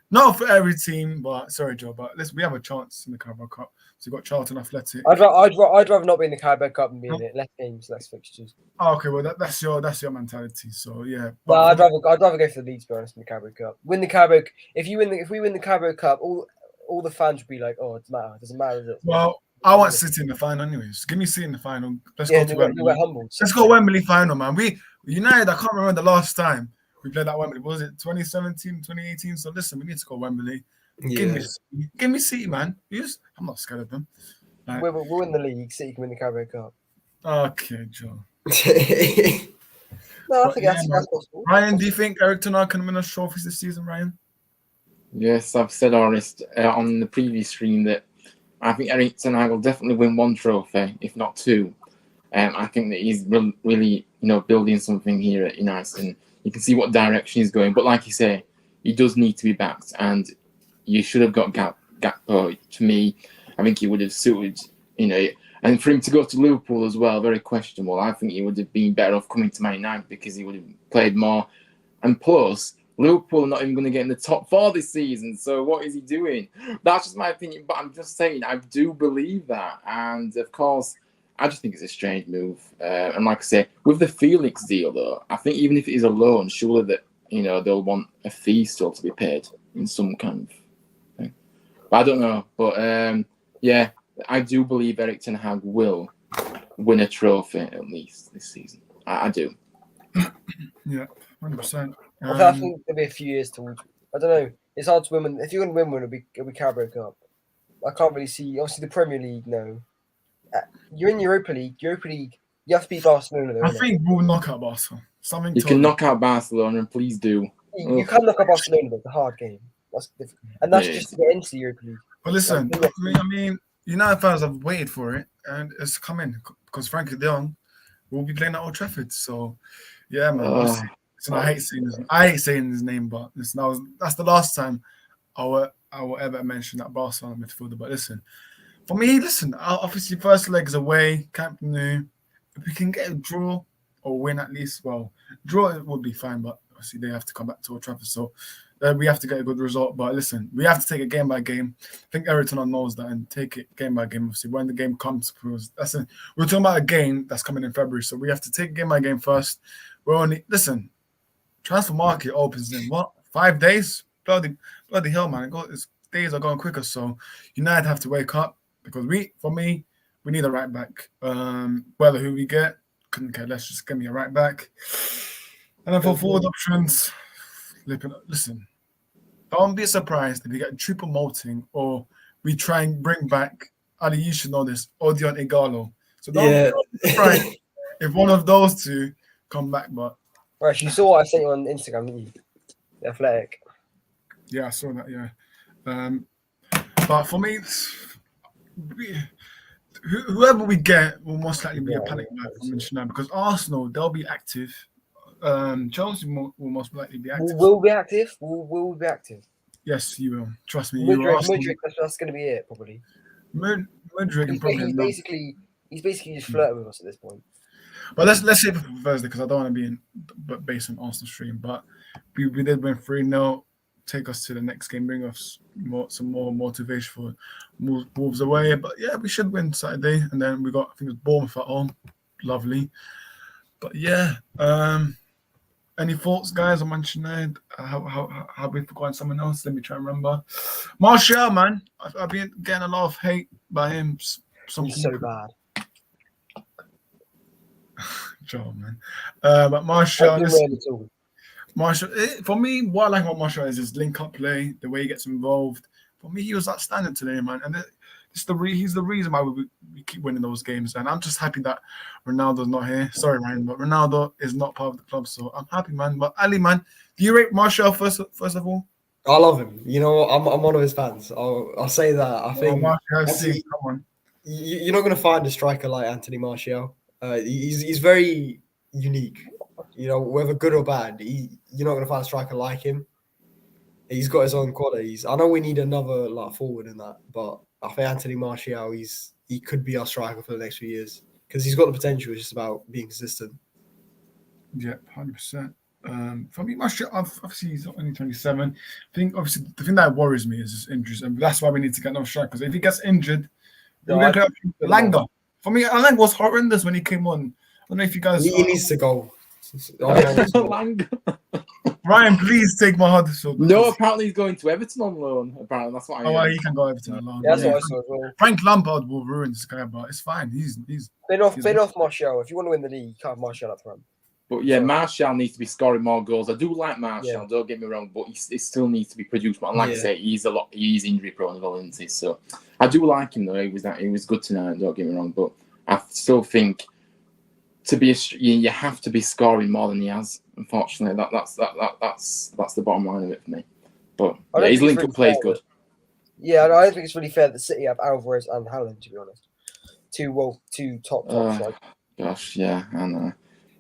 [SPEAKER 1] not for every team, but sorry, Joe, but we have a chance in the Carabao Cup. So you've got Charlton Athletic.
[SPEAKER 5] I'd rather not be in the Carabao Cup and be in it. Less games, less fixtures.
[SPEAKER 1] Oh, okay, well that's your mentality. So yeah.
[SPEAKER 5] But I'd rather go for the league, to be honest, in the Carabao Cup. Win the Carabao. If we win the Carabao Cup, all the fans would be like, "Oh, it doesn't matter." Does it?
[SPEAKER 1] Well, I want City in the final, anyways. Give me City in the final. Let's go to Wembley. Let's go Wembley final, man. We United. I can't remember the last time we played at Wembley. Was it 2017, 2018? So listen, we need to go Wembley. Yeah. Give me City, man. I'm not scared of them.
[SPEAKER 5] Like, we'll win the league. City can win the Carabao Cup.
[SPEAKER 1] Okay, Joe.
[SPEAKER 5] No, I think that's possible.
[SPEAKER 1] Ryan, do you think Eric Ten Hag can win us trophies this season, Ryan?
[SPEAKER 2] Yes, I've said honest on the previous stream that I think Eric Ten Hag will definitely win 1 trophy, if not 2. I think that he's really, building something here at United, and you can see what direction he's going. But like you say, he does need to be backed, and you should have got Gakpo. To me, I think he would have suited, and for him to go to Liverpool as well, very questionable. I think he would have been better off coming to Man United because he would have played more. And plus, Liverpool are not even going to get in the top 4 this season. So what is he doing? That's just my opinion. But I'm just saying, I do believe that. And of course, I just think it's a strange move. And like I say, with the Felix deal, though, I think even if it is a loan, surely that, they'll want a fee still to be paid in some kind of thing. But I don't know. But yeah, I do believe Eric Ten Hag will win a trophy at least this season. I do.
[SPEAKER 1] Yeah, 100%.
[SPEAKER 5] I think there'll be a few years towards. I don't know. It's hard to win. If you're going to win one, it'll be Carabao Cup. I can't really see. Obviously, the Premier League. No, you're in Europa League. Europa League. You have to beat Barcelona. Though,
[SPEAKER 1] I think we'll knock out Barcelona.
[SPEAKER 2] You can knock out Barcelona, and please do.
[SPEAKER 5] You can knock out Barcelona, but it's a hard game. That's difficult, and that's just to get into the Europa League.
[SPEAKER 1] But listen, I mean, United fans have waited for it, and it's coming because Frankie de Jong will be playing at Old Trafford. So, yeah, man. So I hate saying his name, but listen, that's the last time I will ever mention that Barcelona midfielder. But listen, for me, obviously first leg is away, Camp Nou. If we can get a draw or win at least, well, draw would be fine, but obviously they have to come back to Old Trafford. So we have to get a good result. But listen, we have to take it game by game. I think Everton knows that and take it game by game. Obviously, when the game comes, because we're talking about a game that's coming in February, so we have to take it game by game first. We're only transfer market opens in 5 days? Bloody hell, man! Days are going quicker, so United have to wake up because we need a right back. Whether who we get, couldn't care less. Just give me a right back. And then for forward options, listen, don't be surprised if we get triple moting or we try and bring back, Ali, you should know this, Odion Igalo. So don't be surprised if one of those two come back. But
[SPEAKER 5] right, you saw what I sent you on Instagram, didn't you? The Athletic.
[SPEAKER 1] Yeah, I saw that, yeah. But for me, whoever we get will most likely be a panic buy from Manchester because Arsenal, they'll be active. Chelsea will most likely be active.
[SPEAKER 5] Will be active? Will we be active?
[SPEAKER 1] Yes, you will. Trust me.
[SPEAKER 5] Mudryk, that's going to be it, probably.
[SPEAKER 1] Mudryk
[SPEAKER 5] he's basically just flirting with us at this point.
[SPEAKER 1] But let's save it for Thursday because I don't want to be based on Arsenal stream. But we did win 3-0. Take us to the next game, bring us some more motivation for Wolves away. But yeah, we should win Saturday. And then we got, I think it was Bournemouth at home. Lovely. But yeah, any thoughts, guys, on Manchester United? Have we forgotten someone else? Let me try and remember. Martial, man. I've been getting a lot of hate by him.
[SPEAKER 5] He's so bad.
[SPEAKER 1] Joe, man. But Martial, for me, what I like about Martial is his link-up play, the way he gets involved. For me, he was outstanding today, man. And he's the reason why we keep winning those games. And I'm just happy that Ronaldo's not here. Sorry, Ryan, but Ronaldo is not part of the club, so I'm happy, man. But Ali, man, do you rate Martial first of all?
[SPEAKER 4] I love him. You know, I'm one of his fans. I'll say that. I think
[SPEAKER 1] come on.
[SPEAKER 4] You're not going to find a striker like Anthony Martial. He's very unique. You know, whether good or bad, you're not going to find a striker like him. He's got his own qualities. I know we need another forward in that, but I think Anthony Martial, he could be our striker for the next few years because he's got the potential. It's just about being consistent.
[SPEAKER 1] Yeah, 100%. For me, Martial, obviously he's only 27. I think obviously the thing that worries me is his injuries, and that's why we need to get another striker. Because if he gets injured, we're going to play Langer. For me, Langer was horrendous when he came on. I don't know if you guys.
[SPEAKER 4] He needs to go.
[SPEAKER 1] Ryan, please take my heart.
[SPEAKER 2] No, apparently he's going to Everton on loan. Apparently, that's what I heard.
[SPEAKER 1] Well, he can go Everton on loan.
[SPEAKER 5] Yeah, that's what I saw as well.
[SPEAKER 1] Frank Lampard will ruin this guy, but it's fine. He's
[SPEAKER 5] been off Martial. If you want to win the league, you can't have Martial up front.
[SPEAKER 2] But yeah, Martial needs to be scoring more goals. I do like Martial, don't get me wrong, but he still needs to be produced. But like I say, he's injury prone as well, isn't he? So I do like him though. He was good tonight. Don't get me wrong, but I still think you have to be scoring more than he has. Unfortunately, that's the bottom line of it for me. But yeah, his link-up play is good.
[SPEAKER 5] Yeah, I don't think it's really fair that City have Alvarez and Haaland, to be honest. Two top.
[SPEAKER 2] Gosh, yeah, I know.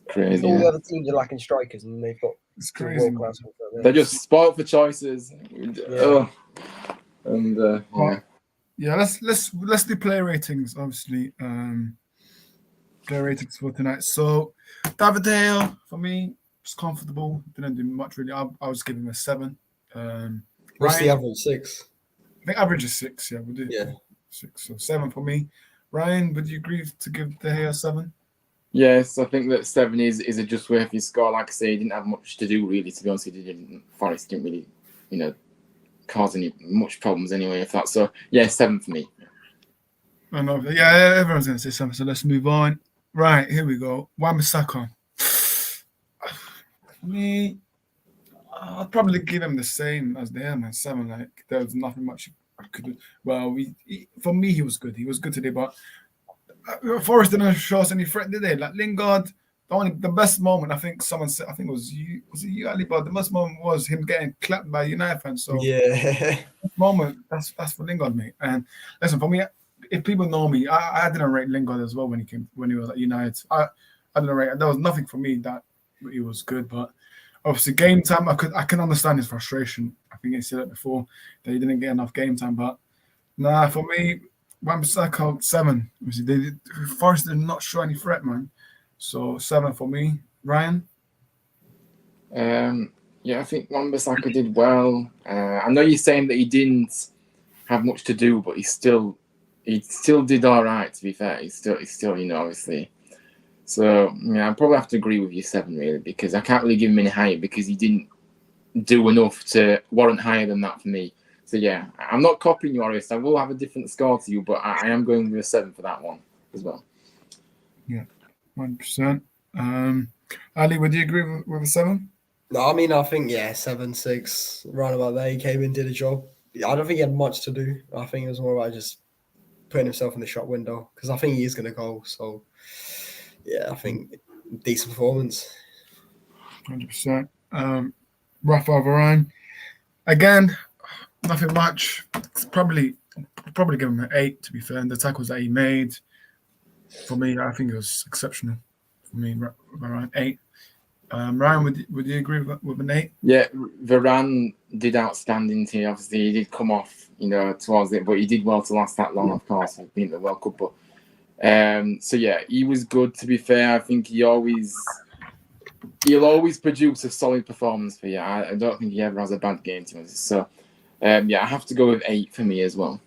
[SPEAKER 2] Crazy.
[SPEAKER 5] All the other teams are lacking strikers, and they've got
[SPEAKER 1] it's crazy.
[SPEAKER 2] They're just spoiled for choices. Yeah.
[SPEAKER 1] Yeah, let's do player ratings, obviously. Player ratings for tonight. So David De Gea, for me, was comfortable. Didn't do much really. I was giving him a 7.
[SPEAKER 4] What's the average? 6.
[SPEAKER 1] I think average is 6. Yeah, we'll do.
[SPEAKER 4] Yeah,
[SPEAKER 1] 6. So 7 for me. Ryan, would you agree to give De Gea a 7?
[SPEAKER 2] Yes, I think that 7 is a just way of his score. Like I say, he didn't have much to do really. To be honest, Forest didn't really, cause any much problems anyway. If that, so yeah, 7 for me.
[SPEAKER 1] I know. Yeah, everyone's gonna say 7. So let's move on. Right, here we go. Wan-Bissaka. Me, I'd probably give him the same as the man. 7. Like there was nothing much I could do. Well, for me, he was good. He was good today, but Forest didn't show us any threat, did they? Like Lingard, the best moment, I think someone said, I think it was you, Ali, but the best moment was him getting clapped by United fans. So
[SPEAKER 4] yeah,
[SPEAKER 1] moment, that's for Lingard, mate. And listen, for me, if people know me, I didn't rate Lingard as well when he was at United. I didn't rate. There was nothing for me that he was good, but obviously game time, I can understand his frustration. I think he said it before that he didn't get enough game time, but nah, for me, Wan-Bissaka 7. Forest did not show any threat, man. So 7 for me. Ryan?
[SPEAKER 2] Yeah, I think Wan-Bissaka did well. I know you're saying that he didn't have much to do, but he still did all right. To be fair, he's still obviously. So yeah, I probably have to agree with you 7 really, because I can't really give him any higher because he didn't do enough to warrant higher than that for me. So yeah, I'm not copying you, Orest. I will have a different score to you, but I am going with a 7 for that one as well.
[SPEAKER 1] Yeah, 100%. Ali, would you agree with a 7?
[SPEAKER 4] No, I mean, I think, 7, 6, round about there. He came in, did a job. I don't think he had much to do. I think it was more about just putting himself in the shot window because I think he is going to go. So, yeah, I think decent performance.
[SPEAKER 1] 100%. Rafael Varane, again, nothing much. It's probably give him an 8, to be fair. And the tackles that he made, for me, I think it was exceptional. For me, Varane, 8. Ryan, would you agree with an 8?
[SPEAKER 2] Yeah, Varane did outstanding here. Obviously, he did come off, towards it, but he did well to last that long, of course, being the World Cup. But so yeah, he was good. To be fair, I think he'll always produce a solid performance for you. I don't think he ever has a bad game to us. So yeah, I have to go with 8 for me as well.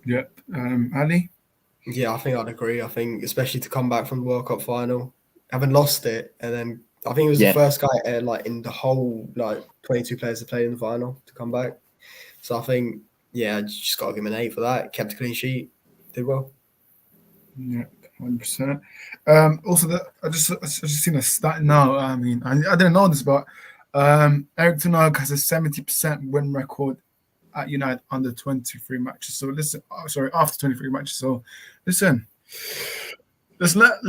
[SPEAKER 1] Yeah, Ali.
[SPEAKER 4] Yeah, I think I'd agree. I think especially to come back from the World Cup final, having lost it, and then I think he was the first guy in the whole 22 players to play in the final to come back. So I think I just got to give him an 8 for that. Kept a clean sheet, did well.
[SPEAKER 1] Yeah, 100%. Also, I just seen a stat now. I mean, I didn't know this, but Eric Ten Hag has a 70% win record at United under 23 matches. So listen, after 23 matches. So listen. Let's not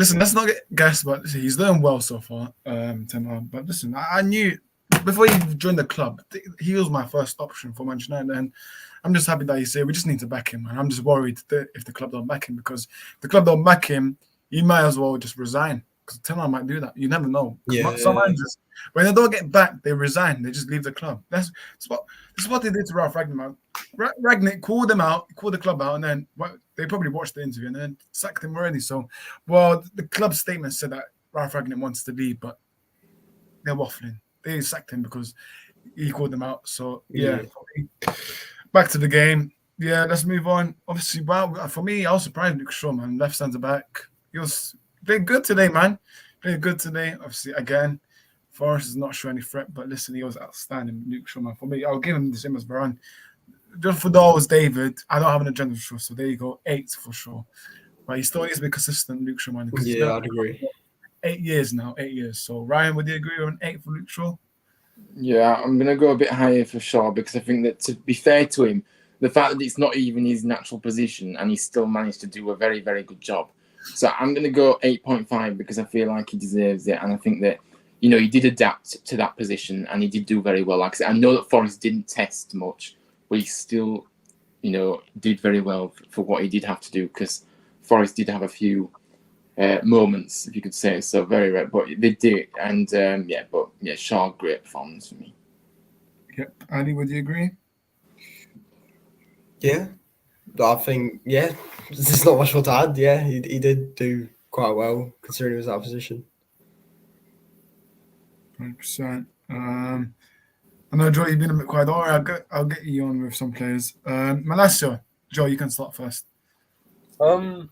[SPEAKER 1] get gassed, but listen, he's doing well so far, Ten Hag. But listen, I knew before he joined the club, he was my first option for Manchester United, and I'm just happy that he said we just need to back him. And I'm just worried that if the club don't back him, because if the club don't back him, he might as well just resign. Because Ten Hag might do that. You never know. Some managers, when they don't get back, they resign. They just leave the club. That's what they did to Ralph Ragnick. Ragnick called them out, called the club out, and then they probably watched the interview and then sacked him already. So, the club's statement said that Ralph Ragnick wants to leave, but they're waffling. They sacked him because he called them out. So, yeah. Back to the game. Yeah, let's move on. Obviously, for me, I was surprised Luke Shaw, man. Left centre back. He was playing good today, man. Playing good today. Obviously, again, Forrest is not showing any threat, but listen, he was outstanding, Luke Shaw, man. For me, I'll give him the same as Varane. Just for those, David, I don't have an agenda for sure, so there you go, 8 for sure. But he still needs to be consistent, Luke Shaw, man.
[SPEAKER 4] Yeah, I'd agree.
[SPEAKER 1] 8 years now, 8 years. So, Ryan, would you agree with an 8 for Luke Shaw?
[SPEAKER 2] Yeah, I'm going to go a bit higher for Shaw because I think that, to be fair to him, the fact that it's not even his natural position and he still managed to do a very, very good job. So I'm going to go 8.5 because I feel like he deserves it. And I think that, he did adapt to that position and he did do very well. Like I said, I know that Forrest didn't test much, but he still, did very well for what he did have to do because Forrest did have a few moments, if you could say so, very rare, but they did. And Shaw, great performance for me.
[SPEAKER 1] Yep. Andy, would you agree?
[SPEAKER 4] Yeah, I think, there's not much more to add. Yeah, he did do quite well considering he was out of position.
[SPEAKER 1] 100%. I know, Joe, you've been a bit quiet. Don't worry, I'll get you on with some players. Malasia, Joe, you can start first.
[SPEAKER 5] I'll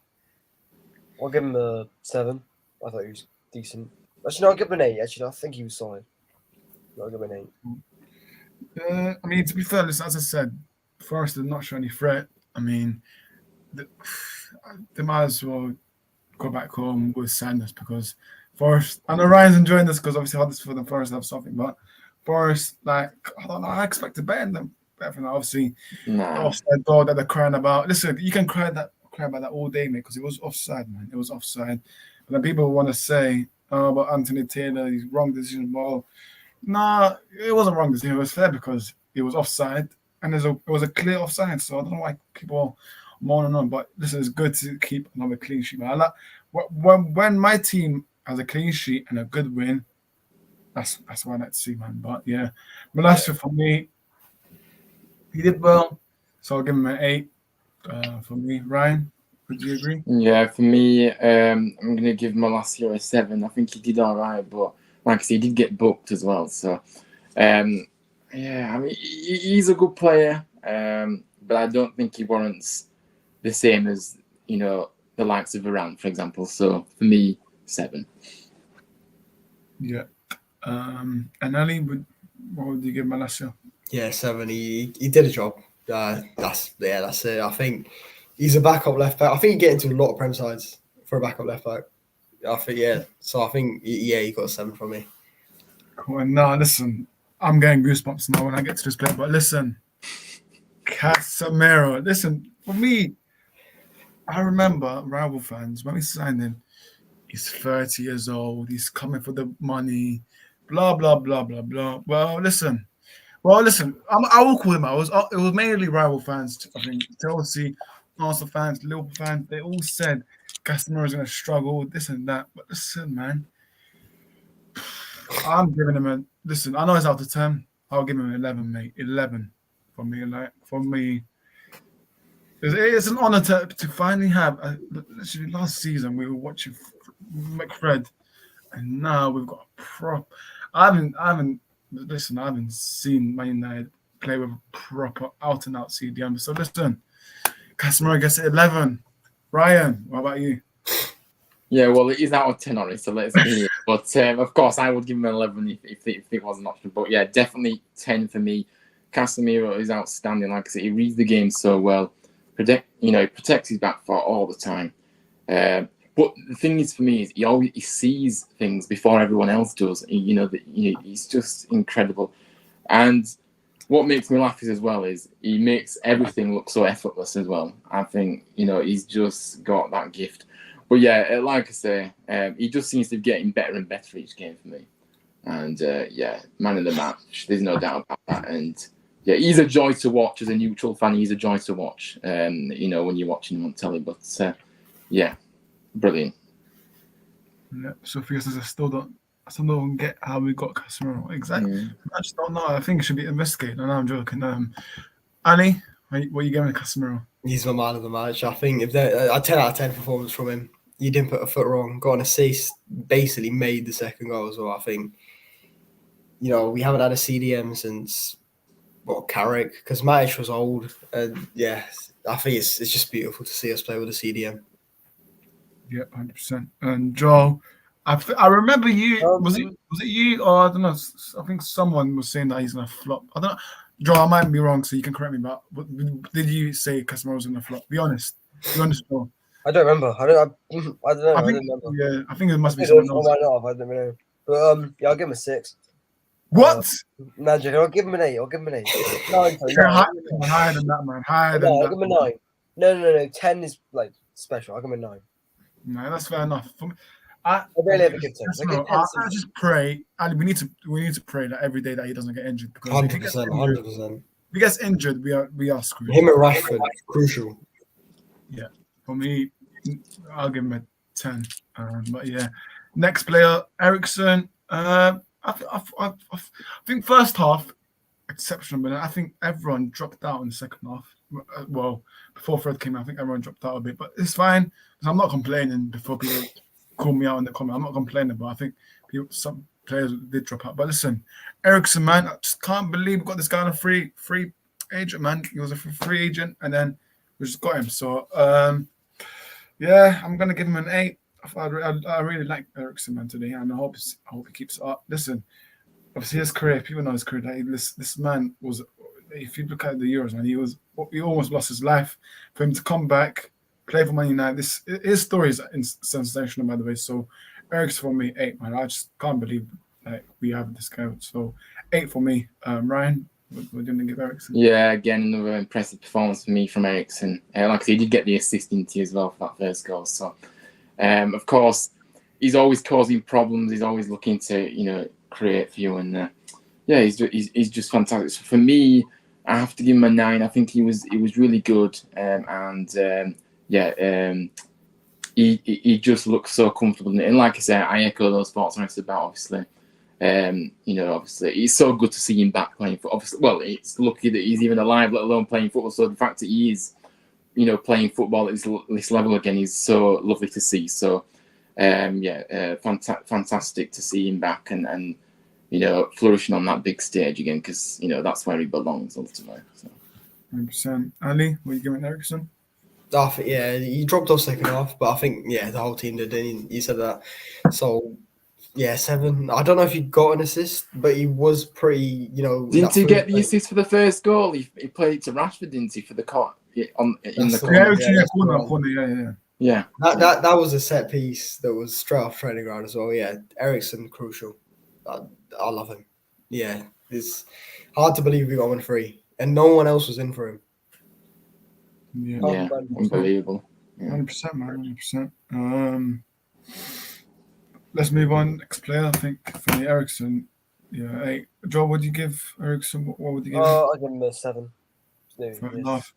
[SPEAKER 5] give him a 7. I thought he was decent. Actually, no, I'll give him an 8. Actually, I think he was solid. I'll give him an
[SPEAKER 1] 8. I mean, to be fair, as I said, Forrest did not show any threat. I mean, they might as well go back home with sadness because Forrest, I know Ryan's enjoying this because obviously Huddersfield and Forrest have something, but Forrest, I don't know, I expected better than that. Obviously, the offside goal that they're crying about. Listen, you can cry about that all day, mate, because it was offside, man. It was offside. But then people want to say, but Anthony Taylor, he's wrong decision. Well, nah, it wasn't wrong decision. It was fair because it was offside, and it was a clear offside. So I don't know why people moaning on. But listen, it's good to keep another clean sheet, man. I like when my team has a clean sheet and a good win. That's what I like to see, man. But yeah, Malasia for me, he did well, so I'll give him an 8. For me, Ryan, would you agree?
[SPEAKER 2] Yeah, for me, I'm gonna give Malasia a 7. I think he did all right, but like I said, he did get booked as well. So, yeah, I mean, he's a good player, but I don't think he warrants the same as, the likes of Varane, for example. So, for me, 7.
[SPEAKER 1] Yeah. And Ali, what would you give Malacia?
[SPEAKER 4] Yeah, 7. He did a job. That's it. I think he's a backup left back. I think he get into a lot of Prem sides for a backup left back. I think, yeah. So I think, yeah, he got a 7 from me.
[SPEAKER 1] Cool. And now, listen, I'm getting goosebumps now when I get to this player. But listen, Casemiro. Listen, for me, I remember rival fans when we signed him. He's 30 years old. He's coming for the money. Blah blah blah blah blah. Well, listen. I will call him out. It was mainly rival fans. I think Chelsea, Arsenal fans, Liverpool fans. They all said Casemiro's going to struggle, this and that. But listen, man, I'm giving him a listen. I know it's out of 10. I'll give him an 11, mate. 11 for me. Like for me, it's an honor to finally have. Literally, last season we were watching McFred, and now we've got a prop. I haven't seen Man United play with a proper out and out CDM. So listen, Casemiro gets 11. Ryan, what about you?
[SPEAKER 2] Yeah, well, it is out of 10 on it, so let's hear it. But of course, I would give him an 11 if it was an option. But yeah, definitely 10 for me. Casemiro is outstanding. Like I said, he reads the game so well. Protects his back foot all the time. But the thing is, for me, is he sees things before everyone else does. He's just incredible. And what makes me laugh as well is he makes everything look so effortless as well. I think he's just got that gift. But yeah, like I say, he just seems to be getting better and better each game for me. And yeah, man of the match. There's no doubt about that. And yeah, he's a joy to watch as a neutral fan. He's a joy to watch. When you're watching him on telly. But yeah. Brilliant.
[SPEAKER 1] Yeah, Sophia says I still don't get how we got Casemiro. Exactly. I just don't know. I think it should be investigated. And I'm joking. Ali, what are you giving Casemiro?
[SPEAKER 4] He's my man of the match. I think if a 10 out of 10 performance from him. He didn't put a foot wrong. Got an assist. Basically made the second goal as well. I think. We haven't had a CDM since Carrick, because Matic was old. And yeah, I think it's just beautiful to see us play with a CDM.
[SPEAKER 1] Yeah, 100%. And Joel, I remember you. Was it you or I don't know? I think someone was saying that he's gonna flop. I don't know. Joel, I might be wrong, so you can correct me. But did you say Casemiro was gonna flop? Be honest, Joel.
[SPEAKER 5] I don't remember. I don't know. I don't remember.
[SPEAKER 1] Yeah, I think it must be someone else.
[SPEAKER 5] I don't know. But yeah, I'll give him a 6.
[SPEAKER 1] What?
[SPEAKER 5] Magic. I'll give him an 8. 9.
[SPEAKER 1] Higher than that, man. Higher than that.
[SPEAKER 5] I'll give him a 9. No. 10 is like special. I'll give him a 9.
[SPEAKER 1] No, that's fair enough.
[SPEAKER 5] I really have a good 10.
[SPEAKER 1] I just pray, and we need to pray that every day that he doesn't get injured. Because
[SPEAKER 4] 100%, 100%.
[SPEAKER 1] If he gets injured, we are screwed.
[SPEAKER 4] Him and Rashford, crucial.
[SPEAKER 1] Yeah, for me, I'll give him a 10. But yeah, next player, Eriksen. I think first half exceptional, but I think everyone dropped out in the second half. Well, before Fred came out, I think everyone dropped out a bit, but it's fine. I'm not complaining. Before people call me out in the comment, I'm not complaining, but I think some players did drop out. But listen, Eriksen, man, I just can't believe we got this guy on a free agent, man. He was a free agent, and then we just got him. So, yeah, I'm gonna give him an 8. I really like Eriksen, man, today, and I hope he keeps it up. Listen, obviously his career, people know his career. This man was, if you look at the Euros, man, he almost lost his life. For him to come back, play for Man United, his story is sensational, by the way. So Eriksen for me, 8, man. I just can't believe we have this guy. So 8 for me. Ryan, we're going to give Eriksen.
[SPEAKER 2] Yeah, again, another impressive performance for me from Eriksen. Like I said, he did get the assist into as well for that first goal. So, of course, he's always causing problems. He's always looking to, create for you. And yeah, he's just fantastic. So for me, I have to give him a 9. I think he was really good. He just looks so comfortable. And like I said, I echo those thoughts I said about, obviously. Obviously, it's so good to see him back playing football. Obviously, well, it's lucky that he's even alive, let alone playing football. So the fact that he is, playing football at this level again is so lovely to see. So, fantastic to see him back and flourishing on that big stage again, because that's where he belongs ultimately. So.
[SPEAKER 1] 100%. Ali, what are you giving Eriksen?
[SPEAKER 4] I think, he dropped off second half, but I think the whole team did. You said that, so 7. I don't know if he got an assist, but he was pretty.
[SPEAKER 2] Didn't he get the assist for the first goal? He played it to Rashford, didn't he, for the corner in the corner? Yeah.
[SPEAKER 4] That was a set piece that was straight off training ground as well. Yeah, Eriksen crucial. I love him. Yeah, it's hard to believe we got 1-3, and no one else was in for him.
[SPEAKER 2] Yeah, unbelievable.
[SPEAKER 1] 100%, man, 100%. Let's move on. Next player, I think, for me, Eriksen. Yeah, hey, Joe, what do you give Eriksen? What would you give?
[SPEAKER 5] I'll give him a 7.
[SPEAKER 1] Fair enough.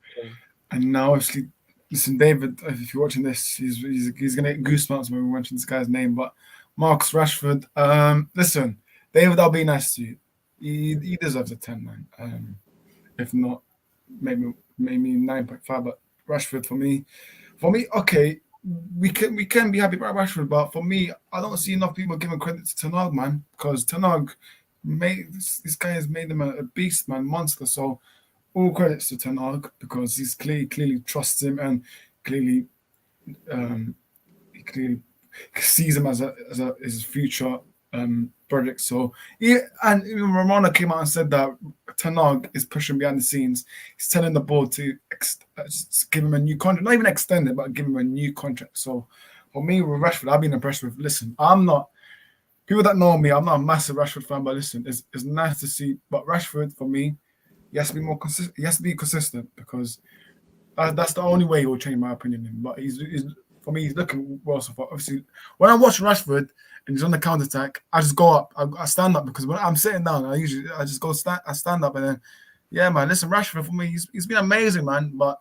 [SPEAKER 1] And now, obviously, listen, David, if you're watching this, he's going to get goosebumps when we mention this guy's name. But Marcus Rashford, listen, David, I'll be nice to you. He deserves a 10, man. If not, maybe 9.5. But Rashford, for me, okay, we can be happy about Rashford, but for me, I don't see enough people giving credit to Ten Hag, man, because Ten Hag this guy has made him a beast, man, monster. So all credits to Ten Hag, because he's clearly trusts him, and clearly he clearly sees him as his future project. So and even Romano came out and said that Ten Hag is pushing behind the scenes. He's telling the board to give him a new contract, not even extend it, but give him a new contract. So for me, with Rashford, I've been impressed with. Listen, I'm not. People that know me, I'm not a massive Rashford fan, but listen, it's nice to see. But Rashford, for me, he has to be more consistent. He has to be consistent, because that's the only way he will change my opinion in him. But he's for me, he's looking well so far. Obviously, when I watch Rashford and he's on the counter attack, I just go up. I stand up, because when I'm sitting down, I just go I stand up, and then man. Listen, Rashford, for me, he's been amazing, man. But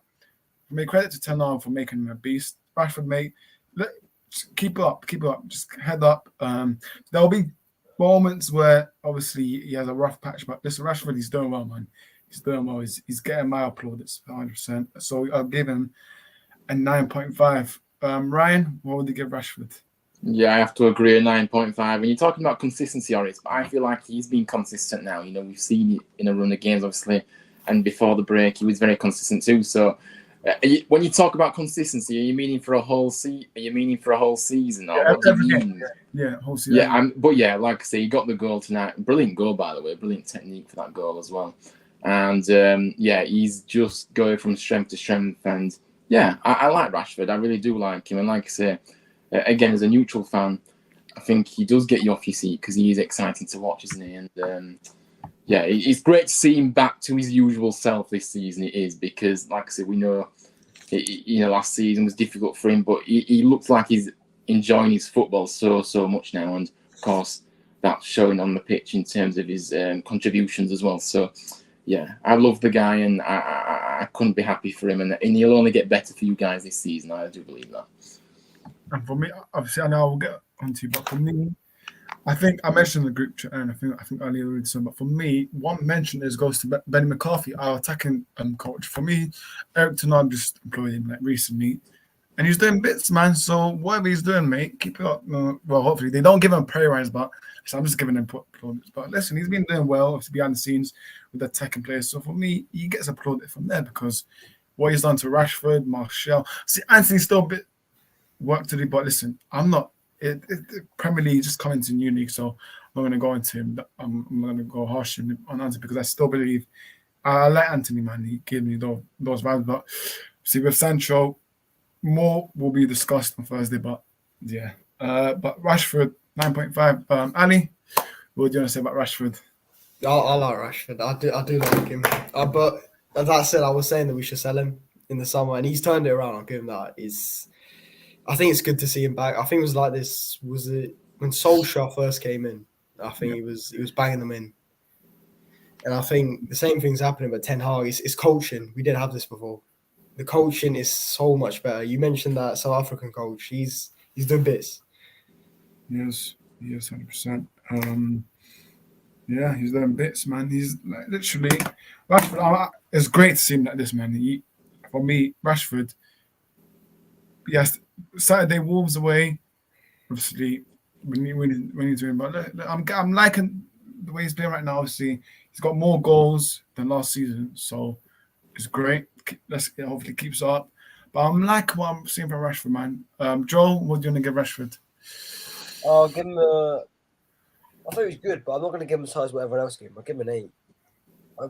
[SPEAKER 1] for me, credit to Ten Hag for making him a beast. Rashford, mate, keep it up, just head up. There'll be moments where obviously he has a rough patch, but listen, Rashford, he's doing well, man. He's doing well. He's getting my plaudits 100%. So I'll give him a 9.5. Ryan, what would you give Rashford?
[SPEAKER 2] Yeah, I have to agree, a 9.5. And you're talking about consistency on it, but I feel like he's been consistent now. We've seen it in a run of games, obviously, and before the break, he was very consistent too. So when you talk about consistency, are you meaning for a whole season? Are you meaning for a whole season, or what do you mean?
[SPEAKER 1] Yeah, whole season.
[SPEAKER 2] Yeah, but like I say, he got the goal tonight. Brilliant goal, by the way. Brilliant technique for that goal as well. And he's just going from strength to strength. And I like Rashford. I really do like him. And like I say, again, as a neutral fan, I think he does get you off your seat, because he is exciting to watch, isn't he? And it's great to see him back to his usual self this season. It is, because, like I said, we know, last season was difficult for him, but he looks like he's enjoying his football so much now. And of course, that's showing on the pitch in terms of his contributions as well. So, I love the guy, and I couldn't be happy for him. And he'll only get better for you guys this season. I do believe that. And
[SPEAKER 1] for me, obviously, I know I will get onto you, but for me, I think I mentioned the group chat, and I think earlier alluded to, but for me, one mention goes to Benny McCarthy, our attacking coach. For me, Erik Ten Hag just employed him recently, and he's doing bits, man. So whatever he's doing, mate, keep it up. Well, hopefully they don't give him pay rise, but I'm just giving him applaudits. But listen, he's been doing well, obviously, behind the scenes with the attacking players. So for me, he gets applauded from there, because what he's done to Rashford, Martial. See, Anthony's still a bit work to do, but listen, I'm not. Premier League just coming to new league, so I'm not going to go into him. I'm going to go harsh on Anthony, because I still believe I like Anthony, man. He gave me those vibes. But see, with Sancho, more will be discussed on Thursday. But but Rashford 9.5. Ali, what do you want to say about Rashford?
[SPEAKER 4] I like Rashford. I do like him. But as I said, I was saying that we should sell him in the summer, and he's turned it around. I'll give him that. I think it's good to see him back. I think it was like this. Was it when Solskjaer first came in? I think he was banging them in, and I think the same thing's happening. But Ten Hag, it's coaching. We didn't have this before. The coaching is so much better. You mentioned that South African coach. He's doing bits.
[SPEAKER 1] Yes, 100%. He's doing bits, man. He's literally Rashford. It's great to see him like this, man. For me, Rashford. Yes, Saturday Wolves away. obviously we need to win. But look, I'm liking the way he's playing right now. Obviously, he's got more goals than last season, so it's great. Hopefully keeps up. But I'm like what I'm seeing from Rashford, man. Joel, what do you want to give Rashford?
[SPEAKER 5] I'll give him a. I thought he was good, but I'm not going to give him as high as what everyone else gave him. I'll give him an 8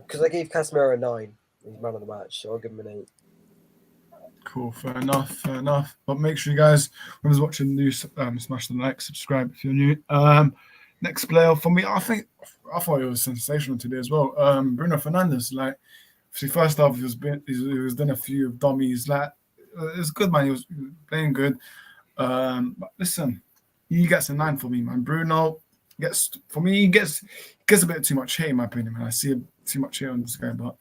[SPEAKER 5] because I gave Casemiro a 9. He's man of the match, so I'll give him an 8.
[SPEAKER 1] Cool, fair enough. But make sure you guys, whoever's watching the news, smash the like, subscribe if you're new. Next player for me, I thought it was sensational today as well. Bruno Fernandes, like, see, first off, he was done a few dummies. Like, it was good, man. He was playing good. But listen, he gets a 9 for me, man. Bruno he gets a bit too much hate in my opinion, man. I see too much hate on this guy, but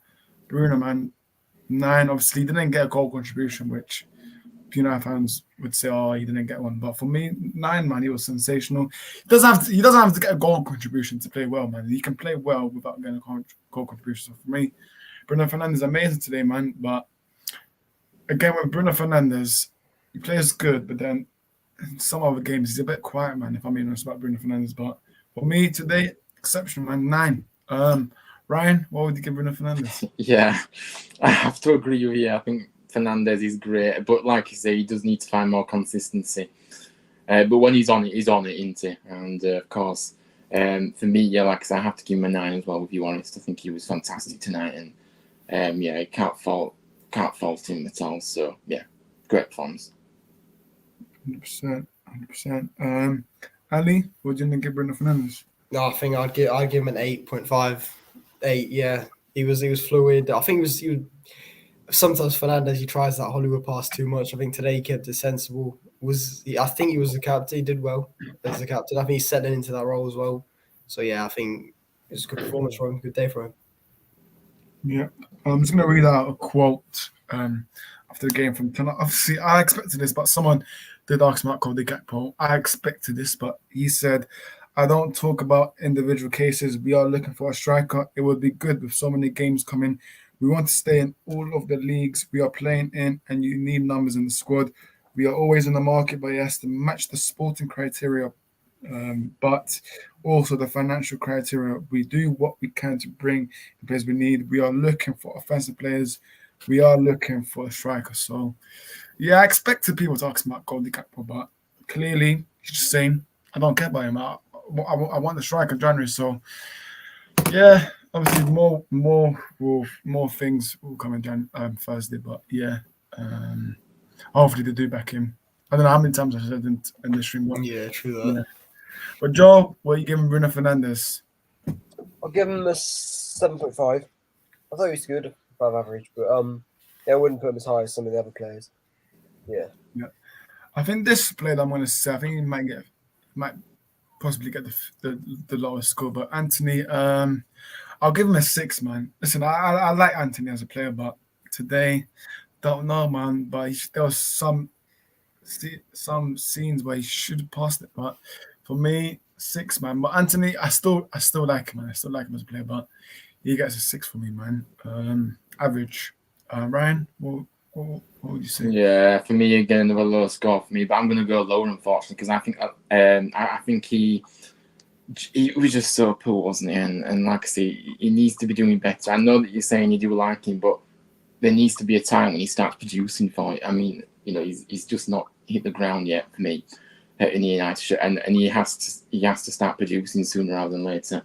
[SPEAKER 1] Bruno, man. 9, obviously, he didn't get a goal contribution, which United fans would say, "Oh, he didn't get one." But for me, 9, man, he was sensational. He doesn't have to get a goal contribution to play well, man. He can play well without getting a goal contribution. So for me, Bruno Fernandes amazing today, man. But again, with Bruno Fernandes, he plays good, but then in some other games he's a bit quiet, man. If I'm being honest about Bruno Fernandes, but for me today, exceptional, man. 9. Ryan, what would you give Bruno Fernandes?
[SPEAKER 2] Yeah, I have to agree with you. I think Fernandes is great, but like you say, he does need to find more consistency. But when he's on it, isn't he? And of course, for me, yeah, like I said, I have to give him a 9 as well. If you're honest, I think he was fantastic tonight, and yeah, I can't fault him at all. So yeah, great performance.
[SPEAKER 1] 100%. Ali, what do you think give Bruno Fernandes?
[SPEAKER 4] No, I think I'd give him an 8.5. 8, yeah. He was fluid. I think he was sometimes Fernandes, he tries that Hollywood pass too much. I think today he kept it sensible. I think he was the captain. He did well as the captain. I think he's settling into that role as well. So yeah, I think it's a good performance for him. Good day for him.
[SPEAKER 1] Yeah, I'm just gonna read out a quote after the game from tonight. Obviously, I expected this, but someone did ask Mark Cody Gakpo. I expected this, but he said, "I don't talk about individual cases. We are looking for a striker. It would be good with so many games coming. We want to stay in all of the leagues we are playing in, and you need numbers in the squad. We are always in the market, but he has to match the sporting criteria, but also the financial criteria. We do what we can to bring the players we need. We are looking for offensive players. We are looking for a striker." So, yeah, I expected people to ask about Goldie Gakpo, but clearly he's just saying, "I don't care about him. I want the striker in January." So, yeah, obviously more things will come in Thursday, but yeah, hopefully they do back him. I don't know how many times I said in the stream. But,
[SPEAKER 4] yeah, true that.
[SPEAKER 1] Yeah. But Joe, what are you giving Bruno Fernandes?
[SPEAKER 5] I'll give him a 7.5. I thought he was good, above average, but yeah, I wouldn't put him as high as some of the other players. Yeah.
[SPEAKER 1] I think this player that I'm going to say, I think he might possibly get the lowest score. But Anthony, I'll give him a 6, man. Listen, I like Anthony as a player, but today, don't know, man. But there was some scenes where he should have passed it. But for me, 6, man. But Anthony, I still like him, man. I still like him as a player, but he gets a 6 for me, man. Average. Ryan, what would you say?
[SPEAKER 2] Yeah, for me again, another low score for me, but I'm going to go lower, unfortunately, because I think he was just so poor, wasn't he? And like I say, he needs to be doing better. I know that you're saying you do like him, but there needs to be a time when he starts producing for it. I mean, he's just not hit the ground yet for me in the United shirt, and he has to start producing sooner rather than later.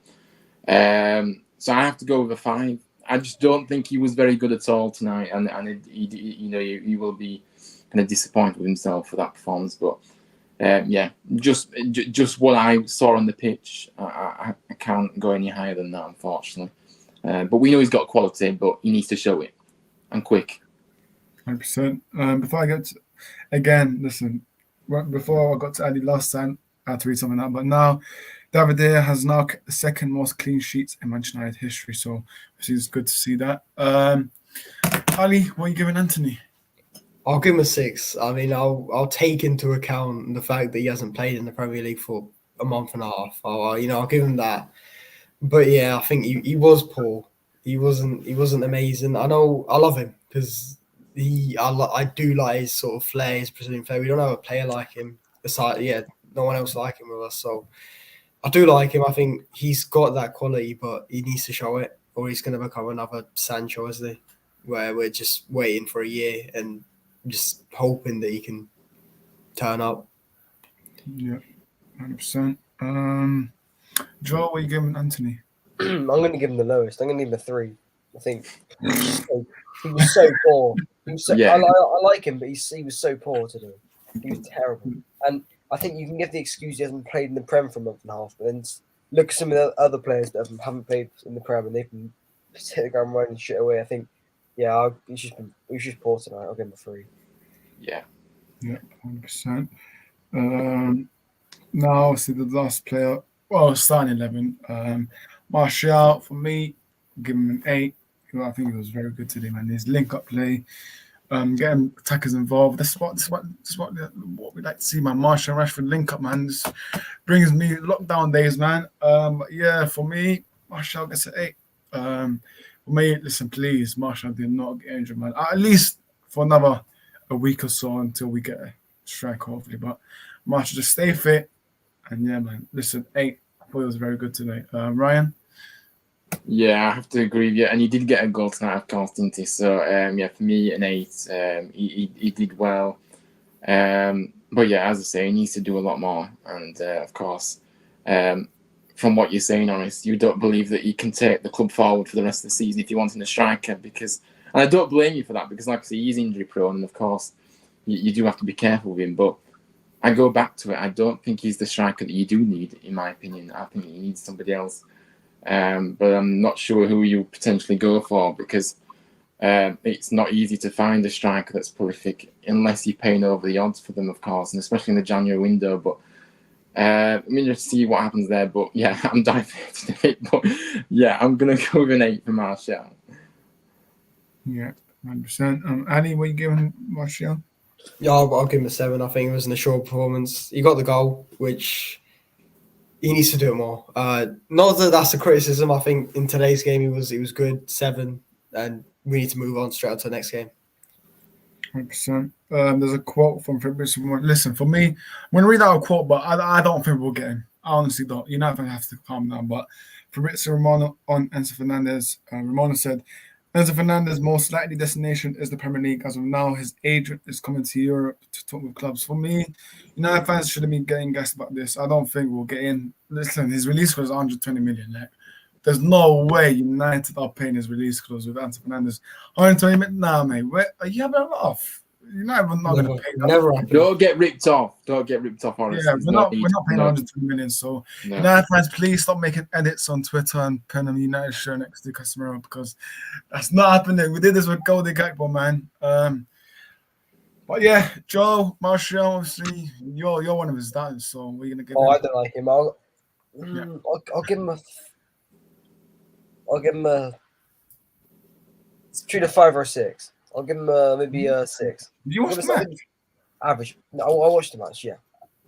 [SPEAKER 2] So I have to go with a 5. I just don't think he was very good at all tonight, and he will be kind of disappointed with himself for that performance. But yeah, just what I saw on the pitch, I can't go any higher than that, unfortunately. But we know he's got quality, but he needs to show it, and quick.
[SPEAKER 1] 100%. Before I get to, again, listen, before I got to Andy last time, I had to read something out, but now David De Gea has now the second most clean sheets in Manchester United history, so it's good to see that. Ali, what are you giving Anthony?
[SPEAKER 4] I'll give him a 6. I mean, I'll take into account the fact that he hasn't played in the Premier League for a month and a half. I'll give him that. But yeah, I think he was poor. He wasn't amazing. I know I love him because I do like his sort of flair, his Brazilian flair. We don't have a player like him. Aside, yeah, no one else like him with us. So I do like him. I think he's got that quality, but he needs to show it, or he's going to become another Sancho, isn't he? Where we're just waiting for a year and just hoping that he can turn up.
[SPEAKER 1] Yeah, 100%. Joe, what are you giving Anthony?
[SPEAKER 5] I'm going to give him the lowest. I'm going to give him a 3. I think he was so poor. He was so,
[SPEAKER 2] Yeah.
[SPEAKER 5] I like him, but he was so poor today. He was terrible. And I think you can give the excuse he hasn't played in the Prem for a month and a half, but then look at some of the other players that haven't played in the Prem and they've been hit the ground running shit away. I think, yeah, he's just poor tonight. I'll give him a 3.
[SPEAKER 2] Yeah.
[SPEAKER 1] Yeah, 100%. Now, obviously, the last player, well, starting 11. Martial, for me, I'll give him an 8. I think he was very good today, man. His link-up play, getting attackers involved. That's what we like to see, man. Martial and Rashford link-up, man. This brings me lockdown days, man. Yeah, for me, Martial gets an 8. For me, listen, please, Martial did not get injured, man. At least for another a week or so until we get a strike, hopefully. But Martial, just stay fit. And yeah, man, listen, 8. I thought it was very good today. Ryan?
[SPEAKER 2] Yeah, I have to agree with you. And he did get a goal tonight, of course, didn't he? So, yeah, for me, an 8. He did well. But yeah, as I say, he needs to do a lot more. And of course, from what you're saying, Honest, you don't believe that he can take the club forward for the rest of the season if you want him a striker. Because, and I don't blame you for that, because like I say, he's injury prone. And of course, you do have to be careful with him. But I go back to it. I don't think he's the striker that you do need, in my opinion. I think you need somebody else. But I'm not sure who you potentially go for, because it's not easy to find a striker that's prolific unless you're paying over the odds for them, of course, and especially in the January window. But let me just see what happens there. But yeah, I'm diverting a bit. But yeah, I'm going to go with an 8 for Martial.
[SPEAKER 1] Yeah, 100%. Ali, what are you giving Martial?
[SPEAKER 4] Yeah, I'll give him a 7. I think it was an assured performance. He got the goal, which he needs to do it more. Not that that's a criticism. I think in today's game he was good, 7, and we need to move on straight on to the next game.
[SPEAKER 1] 100%. There's a quote from Fabrizio Romano. Listen, for me, I'm going to read out a quote, but I don't think we'll get him. I honestly don't. You're not going to have to calm down. But Fabrizio Romano on Enzo Fernandez, Romano said, Enzo Fernandez's most likely destination is the Premier League. As of now, his agent is coming to Europe to talk with clubs. For me, United fans shouldn't be getting gassed about this. I don't think we'll get in. Listen, his release was 120 million. Like, there's no way United are paying his release clause with Enzo Fernandez. 120 million? Nah, mate. Are you having a laugh? United are not going to pay that.
[SPEAKER 4] Never happened.
[SPEAKER 2] Don't get ripped off. Honestly.
[SPEAKER 1] Yeah, we're not paying 120 million. So, United fans, please stop making edits on Twitter and pen a United shirt next to the customer, because that's not happening. We did this with Goldie Gakpo, man. But yeah, Joe, Martial, obviously, you're one of his daughters, so we're gonna give.
[SPEAKER 5] I don't like him. I'll give him a. I'll give him a. It's between a 5 or a 6. I'll give him maybe a 6.
[SPEAKER 1] Did you watch the match?
[SPEAKER 5] Average. No, I watched the match. Yeah,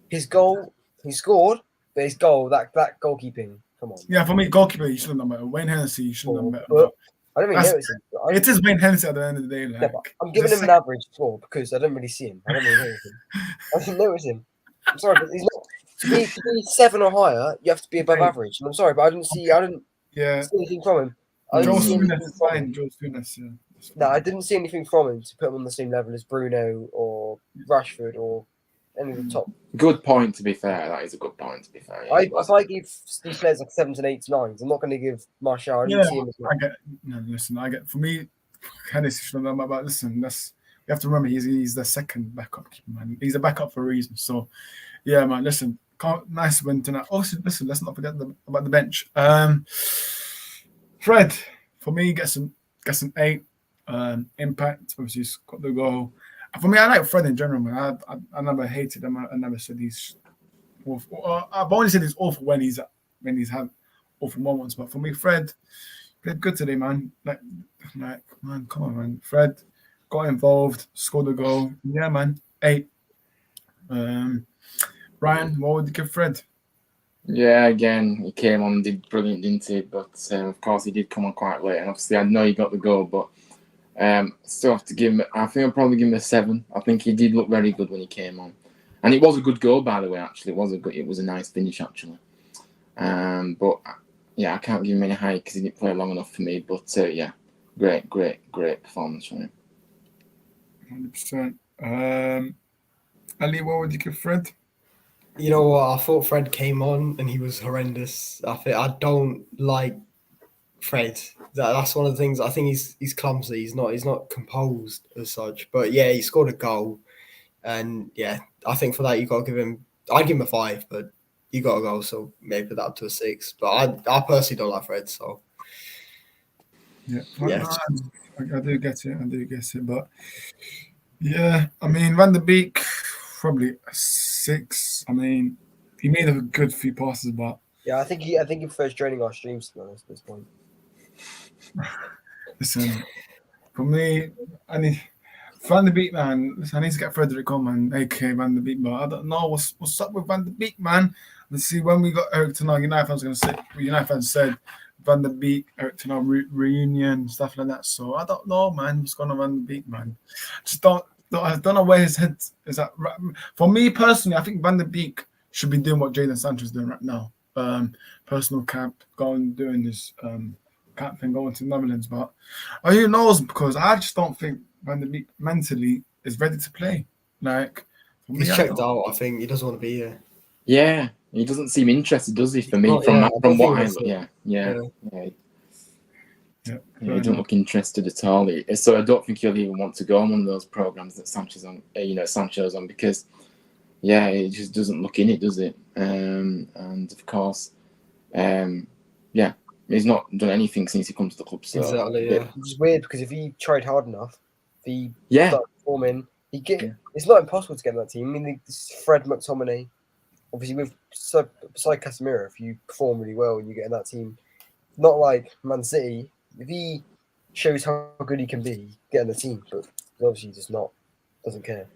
[SPEAKER 5] his goal, he scored, but his goal, that goalkeeping. Come on.
[SPEAKER 1] Yeah, for me, goalkeeper, you should have done better. Wayne Hennessy, you should have done better.
[SPEAKER 5] But I don't really notice him.
[SPEAKER 1] It is Wayne Hennessy at the end of the day. Like,
[SPEAKER 5] yeah, I'm giving him an average score because I don't really see him. I don't really notice him. I didn't notice him. I'm sorry, but he's not. To be 7 or higher, you have to be above average. And I'm sorry, but I didn't see anything from him.
[SPEAKER 1] Joe Souness is fine. Joe Souness, yeah.
[SPEAKER 5] No, I didn't see anything from him to put him on the same level as Bruno or Rashford or any of the top.
[SPEAKER 2] Good point, to be fair. That is a good point, to be fair.
[SPEAKER 5] Yeah, if I give these players like 7s and 8s, 9s, I'm not going to give Martial. I didn't see him as well.
[SPEAKER 1] For me, Hennessy should have done, but listen, you have to remember he's the second backup keeper, man. He's a backup for a reason. So, yeah, man, listen, nice win tonight. Also, listen, let's not forget about the bench. Fred, for me, gets an 8. Impact, obviously, he's got the goal. For me, I like Fred in general, man. I never hated him. I never said he's awful. I've only said he's awful when he's had awful moments. But for me, Fred played good today, man. Like, man, come on, man. Fred got involved, scored a goal. Yeah, man, 8. Ryan, what would you give Fred?
[SPEAKER 2] Yeah, again, he came on, did brilliant, didn't he? But of course, he did come on quite late, and obviously, I know he got the goal, but still have to give him. I think I'll probably give him a 7. I think he did look very good when he came on. And it was a good goal, by the way. Actually, it was a nice finish, actually. But yeah, I can't give him any high because he didn't play long enough for me. But yeah, great performance from him.
[SPEAKER 1] 100%. Ali, what would you give Fred?
[SPEAKER 4] You know what? I thought Fred came on and he was horrendous. I don't like Fred. That's one of the things. I think he's clumsy. He's not composed as such. But yeah, he scored a goal, and yeah, I think for that you got to give him. I'd give him a 5, but you got to go. So maybe put that up to a 6. But I personally don't like Fred. So
[SPEAKER 1] Yeah,
[SPEAKER 4] yeah.
[SPEAKER 1] I do get it. But yeah, I mean, Van der Beek probably a 6. I mean, he made a good few passes, but
[SPEAKER 5] yeah, I think he prefers joining our streams, to be honest, at this point.
[SPEAKER 1] listen, for me, Van der Beek, man. Listen, I need to get Frederick on, man, aka Van der Beek, but I don't know what's up with Van der Beek, man. Let's see, when we got Eric Ten Hag, United fans said Van der Beek, Eric Ten Hag reunion, stuff like that. So I don't know, man, what's going on with Van der Beek, man. I don't know where his head is at. For me personally, I think Van der Beek should be doing what Jadon Sancho is doing right now. Personal camp, going doing this camp thing, going to the Netherlands. But who knows? Because I just don't think Van der Beek mentally is ready to play. Like, for
[SPEAKER 4] He's
[SPEAKER 1] me,
[SPEAKER 4] checked out. I think he doesn't want to be here.
[SPEAKER 2] Yeah, he doesn't seem interested, does he? For me, He doesn't look interested at all. So I don't think he'll even want to go on one of those programs that Sancho's on, because yeah, it just doesn't look in it, does it? And of course, yeah, he's not done anything since he come to the club. So
[SPEAKER 4] exactly, yeah.
[SPEAKER 5] It's weird because if he tried hard enough, if he started performing, it's not impossible to get in that team. I mean, this Fred McTominay, obviously beside Casemiro, if you perform really well and you get in that team, not like Man City. If he shows how good he can be, get in the team, but obviously he doesn't care.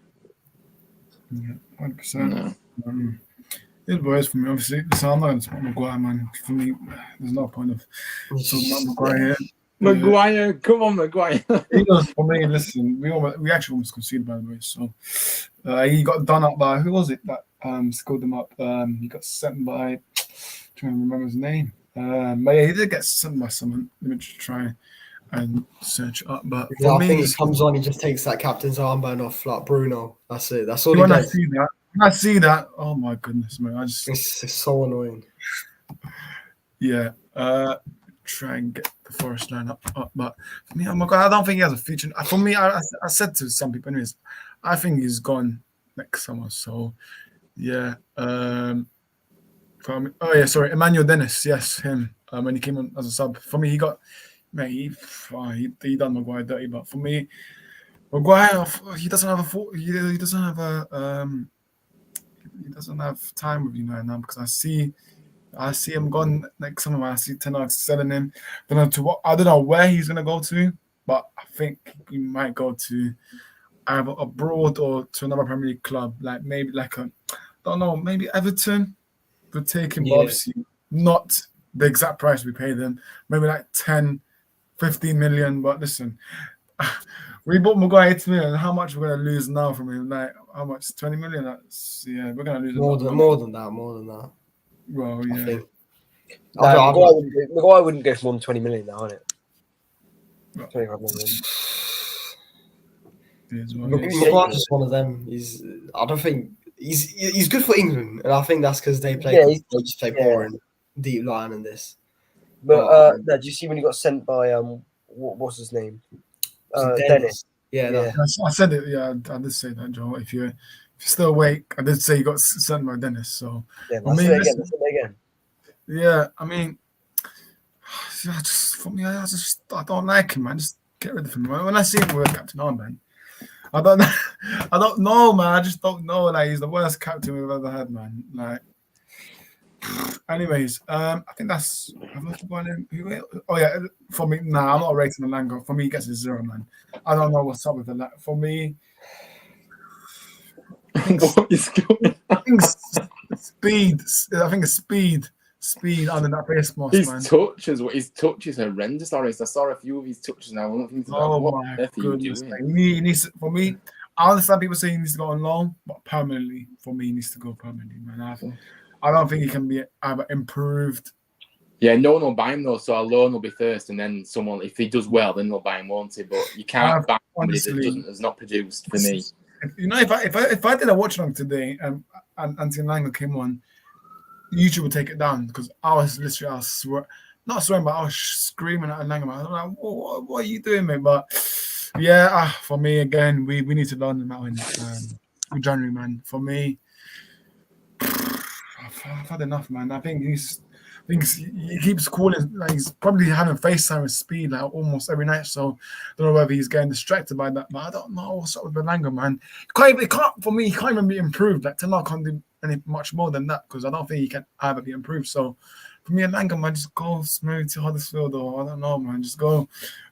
[SPEAKER 1] Yeah, 100%. It works for me, obviously. So I'm not going to support Maguire, man. For me, there's no point of talking about Maguire here.
[SPEAKER 2] Maguire, come on, Maguire.
[SPEAKER 1] For me, listen, we actually almost conceded, by the way. So he got done up by, who was it that scored them up? He got sent by, I'm trying to remember his name. But yeah, he did get sent by someone. Let me just try and search it up. But
[SPEAKER 4] yeah, I think he comes on, he just takes that captain's armband off, like Bruno. That's it. That's all he does.
[SPEAKER 1] When I see that, oh my goodness, man!
[SPEAKER 4] It's so annoying.
[SPEAKER 1] Yeah, try and get the Forest line up. But for me, oh my God, I don't think he has a future. For me, I said to some people, anyways, I think he's gone next summer. So yeah. Emmanuel Dennis, yes, him. When he came on as a sub, for me, he got, mate, he done Maguire dirty. But for me, Maguire, he doesn't have time with United now, because I see him gone next summer. I see Ten Hag selling him. I don't know where he's gonna go to, but I think he might go to either abroad or to another Premier League club, like maybe maybe Everton. Would take him, but obviously not the exact price we paid him. Maybe like 10, 15 million. But listen, we bought Maguire 8 million. How much we're going to lose now from him? Like, how much? 20 million? We're going to lose
[SPEAKER 4] more than that.
[SPEAKER 1] Well, yeah.
[SPEAKER 4] I think.
[SPEAKER 5] Maguire wouldn't go for more than 20 million now, isn't it? 25 million.
[SPEAKER 4] Maguire's just one of them. I don't think. He's good for England, and I think that's because they play boring, deep line and this.
[SPEAKER 5] But did you see when he got sent by what's his name? Dennis.
[SPEAKER 4] Yeah.
[SPEAKER 1] I said it. Yeah, I did say that, Joe. If you're still awake, I did say you got sent by Dennis. So
[SPEAKER 5] yeah, let's say it again.
[SPEAKER 1] Yeah, I mean, I don't like him, man. Just get rid of him. When I see him with Captain Armband, I don't know, man. I just don't know. Like, he's the worst captain we've ever had, man. Like, anyways, I think that's. Oh yeah, for me, I'm not rating the Lango. For me, he gets a 0, man. I don't know what's up with the. For me,
[SPEAKER 2] what is going on?
[SPEAKER 1] I think speed. I think it's speed under that face mask, man.
[SPEAKER 2] His touch is horrendous. I saw a few of his touches now.
[SPEAKER 1] Oh my goodness! He needs, for me, I understand people saying he needs to go on loan, but permanently, for me, he needs to go permanently, man. I don't think he can be either improved.
[SPEAKER 2] Yeah, no one will buy him though, so a loan will be first, and then someone, if he does well, then they'll buy him, won't he? But you can't buy somebody that has not produced for me.
[SPEAKER 1] You know, if I did a watch along today and Anthony Langer came on, YouTube would take it down because I was not swearing, but I was screaming at Langer. I was like, what are you doing, mate? But yeah, for me again, we need to learn them out in January, man. For me, I've had enough, man. I think he keeps calling, like he's probably having FaceTime with speed like almost every night. So I don't know whether he's getting distracted by that, but I don't know what's up with Belanga, man. He can't even be improved. Like Tenor can't do any much more than that because I don't think he can either be improved. So for me, Belanga, man, just go smooth to Huddersfield, or I don't know, man, just go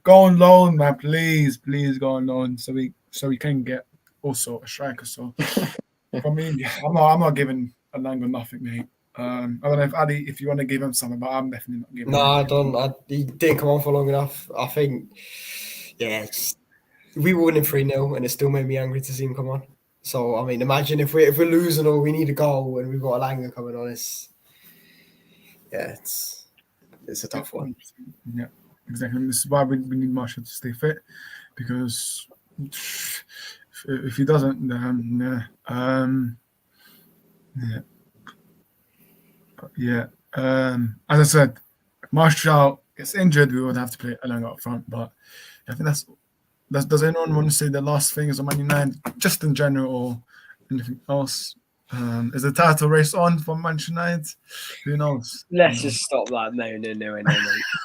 [SPEAKER 1] on loan, man. Please go on loan so we can get also a striker. So for me, I'm not giving Belanga nothing, mate. I don't know if Adi, if you want to give him something, but I'm definitely not giving him.
[SPEAKER 4] No, I don't. He didn't come on for long enough. I think, yeah, we were winning 3-0, and it still made me angry to see him come on. So, I mean, imagine if we're losing or we need a goal and we've got Alanga coming on. It's a tough one.
[SPEAKER 1] Yeah, exactly. This is why we need Marshall to stay fit, because if he doesn't, then as I said, if Marshall gets injured, we would have to play Alanga up front. But I think that's. Does anyone want to say the last things on Man United, just in general, or anything else? Is the title race on for Manchester United? Who knows?
[SPEAKER 6] Let's just stop that. No.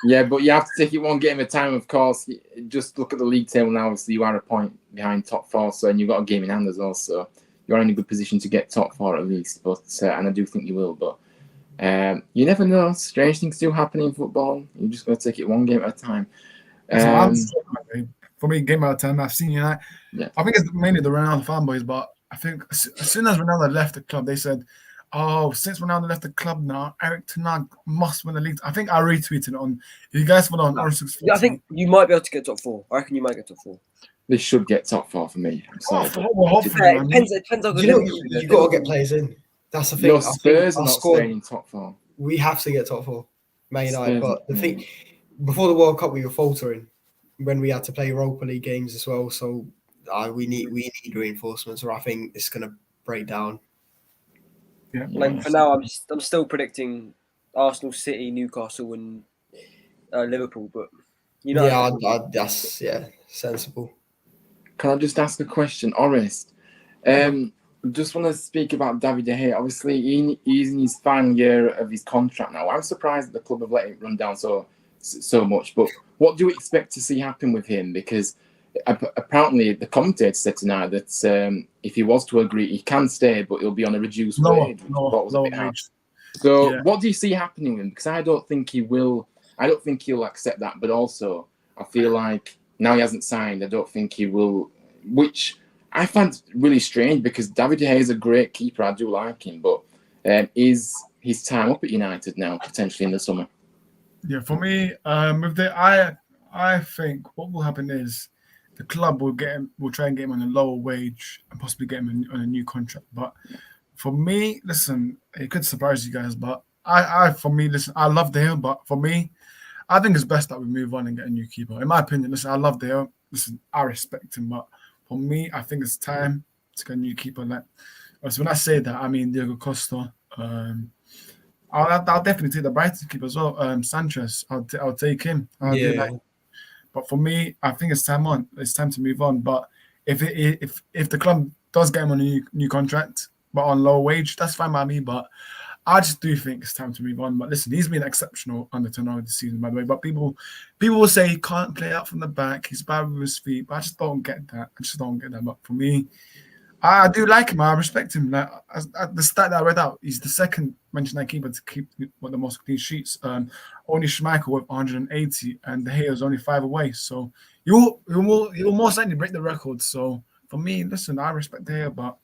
[SPEAKER 2] Yeah, but you have to take it one game at a time, of course. Just look at the league table now. Obviously, you are a point behind top four, and you've got a game in hand as well. So you're in a good position to get top four at least. But and I do think you will. But you never know. Strange things do happen in football. You just got to take it one game at a time.
[SPEAKER 1] For me, game out of time, I've seen United. Yeah. I think it's mainly the Ronaldo fanboys, but I think as soon as Ronaldo left the club, they said, "Oh, since Ronaldo left the club now, Eric Ten Hag must win the league." I think I retweeted on. If you guys follow on Orange 640.
[SPEAKER 6] Yeah, I think you might be able to get top four. I reckon you might get top four.
[SPEAKER 2] They should get top four for me. I'm sorry.
[SPEAKER 6] It depends on
[SPEAKER 4] you got to get players in. That's the thing.
[SPEAKER 2] Your Spurs are not staying in top four.
[SPEAKER 4] We have to get top four, Man United. But the thing, before the World Cup, we were faltering when we had to play Europa League games as well. So we need reinforcements, or I think it's going to break down.
[SPEAKER 1] Yeah.
[SPEAKER 6] Like for now, I'm still predicting Arsenal, City, Newcastle, and Liverpool. But
[SPEAKER 4] that's sensible.
[SPEAKER 2] Can I just ask a question, Orest? Just want to speak about David De Gea. Obviously, he's in his final year of his contract now. I'm surprised that the club have let him run down so much. But what do you expect to see happen with him? Because apparently the commentator said tonight that if he was to agree, he can stay, but he'll be on a reduced wage. So what do you see happening with him? Because I don't think he will. I don't think he'll accept that. But also, I feel like now he hasn't signed, I don't think he will, which I find really strange because David De Gea is a great keeper. I do like him, but is his time up at United now, potentially in the summer?
[SPEAKER 1] Yeah, for me, I think what will happen is the club will try and get him on a lower wage and possibly get him on a new contract. But for me, listen, it could surprise you guys, but I love De Gea, but for me, I think it's best that we move on and get a new keeper. In my opinion, listen, I love De Gea. Listen, I respect him, but for me, I think it's time to get a new keeper. So when I say that, I mean Diego Costa. I'll definitely take the Brighton keeper as well. Sanchez, I'll take him. But for me, I think it's time to move on. But if the club does get him on a new contract, but on low wage, that's fine by me. But I just do think it's time to move on. But listen, he's been exceptional under Ten Hag this season, by the way. But people will say he can't play out from the back. He's bad with his feet. But I just don't get that. But for me, I do like him. I respect him. Like the stat that I read out, he's the second Manchester United keeper to keep the most clean sheets. Only Schmeichel with 180, and De Gea is only 5 away. So he will most likely break the record. So for me, listen, I respect De Gea, but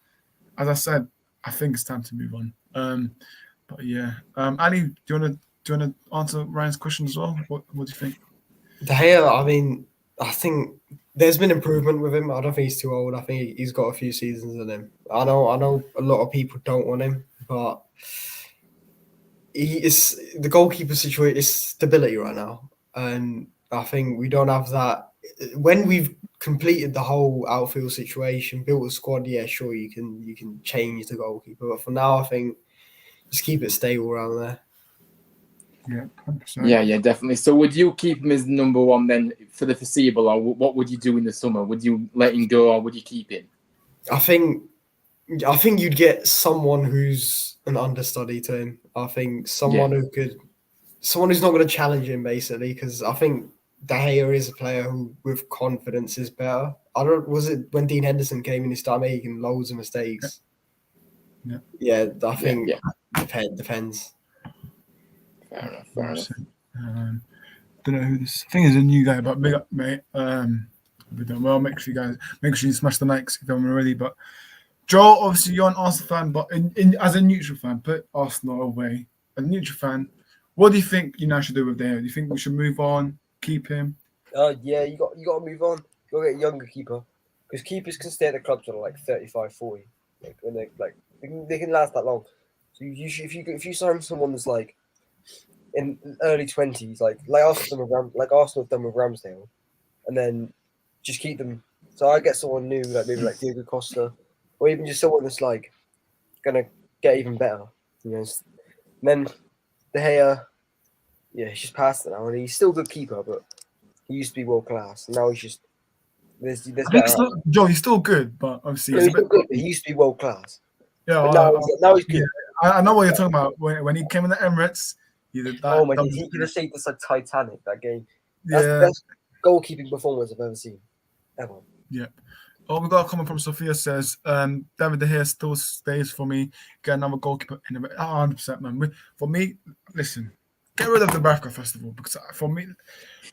[SPEAKER 1] as I said, I think it's time to move on. But yeah, Ali, do you want to answer Ryan's question as well? What do you think?
[SPEAKER 4] De Gea, I mean, I think there's been improvement with him. I don't think he's too old. I think he's got a few seasons in him. I know a lot of people don't want him, but he is the goalkeeper situation is stability right now, and I think we don't have that. When we've completed the whole outfield situation, built a squad, yeah, sure you can change the goalkeeper, but for now, I think just keep it stable around there.
[SPEAKER 1] Yeah, 100%.
[SPEAKER 2] Yeah, definitely. So would you keep him as number one then for the foreseeable, or what would you do in the summer? Would you let him go, or would you keep him?
[SPEAKER 4] I think you'd get someone who's an understudy to him. I think someone who's not going to challenge him basically, because I think De Gea is a player who with confidence is better. Was it when Dean Henderson came in, he started making loads of mistakes. Yeah, I think depends.
[SPEAKER 2] Fair enough.
[SPEAKER 1] Don't know who this. I think is a new guy, but big up, mate. We're doing well. Make sure you smash the likes if you haven't already. But Joel, obviously you're an Arsenal fan, but as a neutral fan, put Arsenal away. As a neutral fan, what do you think United should do with Dale? Do you think we should move on, keep him?
[SPEAKER 5] Yeah, you got to move on. You got to get a younger keeper, because keepers can stay at the club till like 35, 40. Like when they can last that long. So if you sign someone that's like in early 20s, like Arsenal have done with Ramsdale, and then just keep them. So I get someone new, like maybe like Diego Costa, or even just someone that's like gonna get even better. You know, and then De Gea, yeah, he's just past it now, and he's still a good keeper, but he used to be world class. Now he's just there's better.
[SPEAKER 1] Joe, he's still good, but obviously
[SPEAKER 5] he's still good. He used to be world class.
[SPEAKER 1] Yeah,
[SPEAKER 5] now he's good.
[SPEAKER 1] Yeah, I know what you're talking about. When he came in the Emirates, he did that.
[SPEAKER 5] Oh my god, he could have saved us like Titanic that game. That's
[SPEAKER 1] Yeah.
[SPEAKER 5] the best goalkeeping performance I've ever seen. Ever.
[SPEAKER 1] Yeah. Oh, we got a comment from Sophia says, David De Gea still stays for me. Get another goalkeeper in a 100%, man. For me, listen, get rid of the Dubravka first of all, because for me,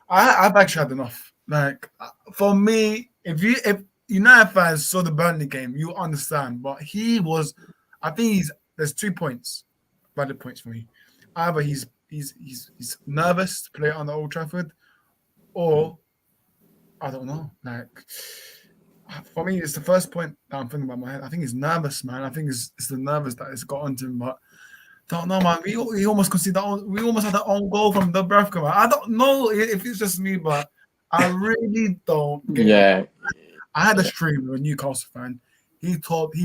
[SPEAKER 1] I've actually had enough. Like, for me, if United fans saw the Burnley game, you understand. But I think there's 2 points, valid points for me. Either he's nervous to play on the Old Trafford, or I don't know. Like, for me, it's the first point that I'm thinking about in my head. I think he's nervous, man. I think it's the nervous that has got onto him. But don't know, man. We almost conceded we almost had our own goal from the Dubravka, man. I don't know if it's just me, but I really don't get it. I had a stream with a Newcastle fan. He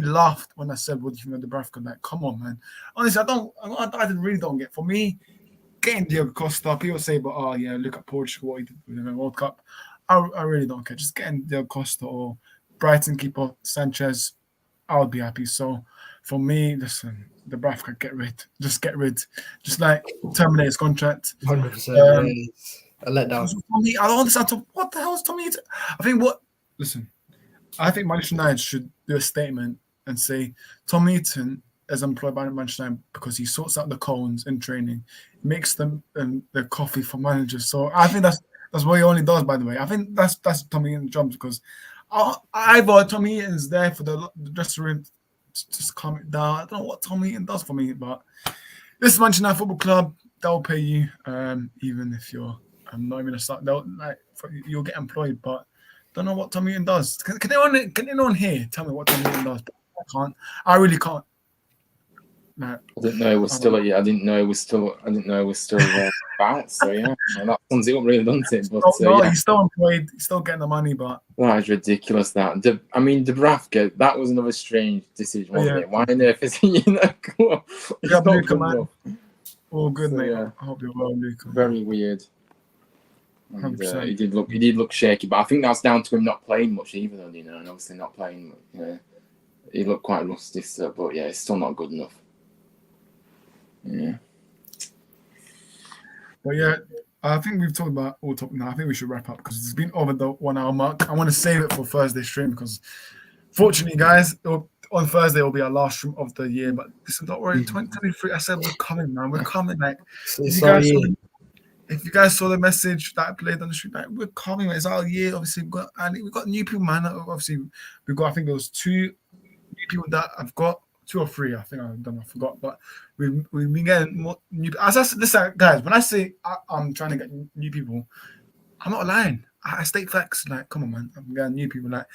[SPEAKER 1] laughed when I said, "What do you think of the Dubravka?" Like, come on, man. Honestly, I really don't get. For me, getting Diego Costa, people say, but oh yeah, look at Portugal, what he did with the World Cup. I really don't care. Just getting Diego Costa or Brighton keeper Sanchez, I would be happy. So for me, listen, the Dubravka, get rid. Just get rid. Just like terminate his contract.
[SPEAKER 4] 100%. A letdown.
[SPEAKER 1] I don't understand. What the hell is Tommy? I think Manchester United should do a statement and say Tom Eaton is employed by Manchester United because he sorts out the cones in training, makes them the coffee for managers. So I think that's what he only does. By the way, I think that's Tommy Eaton's job, because either Tommy Eaton's there for the dressing room to just calm it down. I don't know what Tommy Eaton does for me, but this is Manchester United Football Club. They'll pay you, even if you're not even a start. You'll get employed, but don't know what Tommy Eaton does. Can anyone here tell me what Tommy Eaton does? I can't. I really can't.
[SPEAKER 2] I didn't know it was still. I didn't know it was still about. So yeah, that sums it up really, doesn't it? But yeah.
[SPEAKER 1] He's still employed. He's still getting the money, but
[SPEAKER 2] that is ridiculous. Dubravka. That was another strange decision, wasn't it? Why on earth is he in that club?
[SPEAKER 1] Yeah, Luca, man. All good, mate. Yeah. I hope you're well, Luca.
[SPEAKER 2] Very weird. And, he did look shaky, but I think that's down to him not playing much either, though, and obviously not playing. He looked quite rusty, but yeah, it's still not good enough. Yeah.
[SPEAKER 1] But yeah, I think we've talked about all topic now. I think we should wrap up because it's been over the 1 hour mark. I want to save it for Thursday stream because, fortunately, guys, on Thursday will be our last stream of the year. But listen, don't worry, 2023. I said we're coming, man. We're coming. Like, if you guys saw the message that I played on the stream, like, we're coming. It's our year. Obviously, we've got new people, man. Obviously, we've got. I think there was 2 new people that I've got. 2 or 3, I think. I forgot, but we've been getting more new. Listen, guys, when I say I'm trying to get new people, I'm not lying. I state facts. Like, come on, man. I'm getting new people. Like,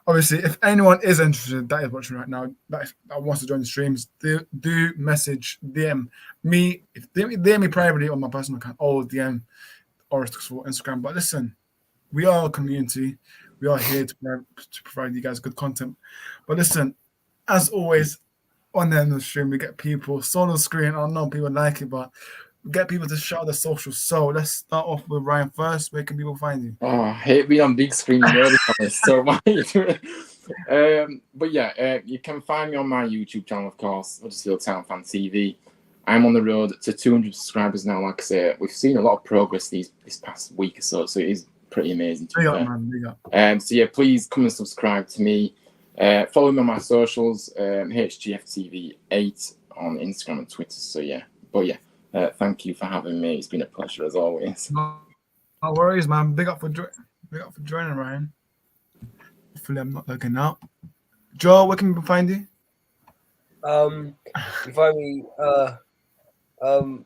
[SPEAKER 1] obviously, if anyone is interested, that is watching right now, that wants to join the streams, do message, DM me. If DM me privately on my personal account, or DM Oracles for Instagram. But listen, we are a community. We are here to provide you guys good content. But listen, as always, on the end of the stream, we get people solo screen. I know people like it, but we get people to shout the socials. So let's start off with Ryan first. Where can people find you?
[SPEAKER 2] Oh, I hate being on big screen. So much. But yeah, you can find me on my YouTube channel, of course, Huddersfield Town Fan TV. I'm on the road to 200 subscribers now. Like I say, we've seen a lot of progress this past week or so it is pretty amazing.
[SPEAKER 1] Big up, man. Big up.
[SPEAKER 2] So yeah, please come and subscribe to me. Follow me on my socials, HGFTV8 on Instagram and Twitter. So yeah, but yeah, thank you for having me. It's been a pleasure as always.
[SPEAKER 1] No worries, man. Big up for joining, Ryan. Hopefully, I'm not looking out. Joe, where can people find you?
[SPEAKER 5] You find me. I'm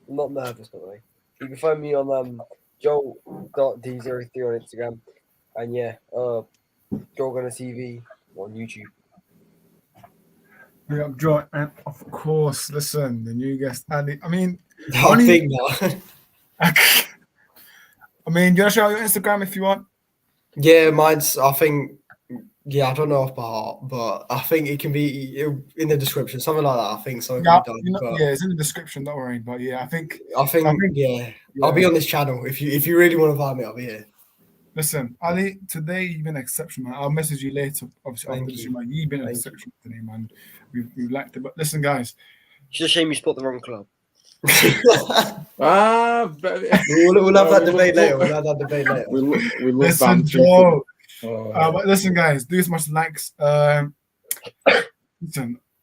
[SPEAKER 5] not nervous, by the way. You can find me on Joel.d03 on Instagram, and yeah, Joel Gunner TV on YouTube.
[SPEAKER 1] Big up, Joe, and of course, listen, the new guest, Andy. I mean,
[SPEAKER 4] I think now.
[SPEAKER 1] I mean, do you want to shout out your Instagram if you want?
[SPEAKER 4] Yeah, mine's. I think. Yeah, I don't know off by heart, but I think it can be in the description, something like that. I think so.
[SPEAKER 1] Yeah, it's in the description. Don't worry, but yeah, I think yeah,
[SPEAKER 4] I'll be on this channel if you really want to find me. I'll be here.
[SPEAKER 1] Listen, Ali, today you've been exceptional. I'll message you later. Obviously, you've been exceptional today, man. We've liked it, but listen, guys.
[SPEAKER 5] It's a shame you spot the wrong club.
[SPEAKER 4] We'll have that debate later. We'll have that debate later.
[SPEAKER 1] Listen, Joe. But listen, guys, do as much likes. Listen,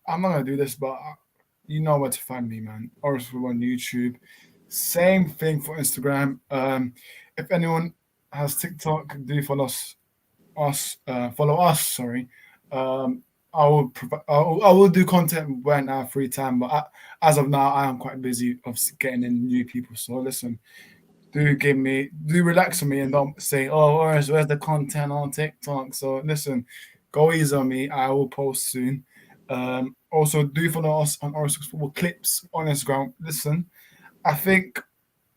[SPEAKER 1] I'm not gonna do this, but you know where to find me, man. Oracles on YouTube. Same thing for Instagram. If anyone has TikTok, do follow us. Follow us. Sorry. I will do content when I have free time, but as of now, I am quite busy of getting in new people. So listen. Do relax on me and don't say, oh, where's the content on TikTok? So listen, go easy on me. I will post soon. Also, do follow us on Oracles Football Clips on Instagram. Listen, I think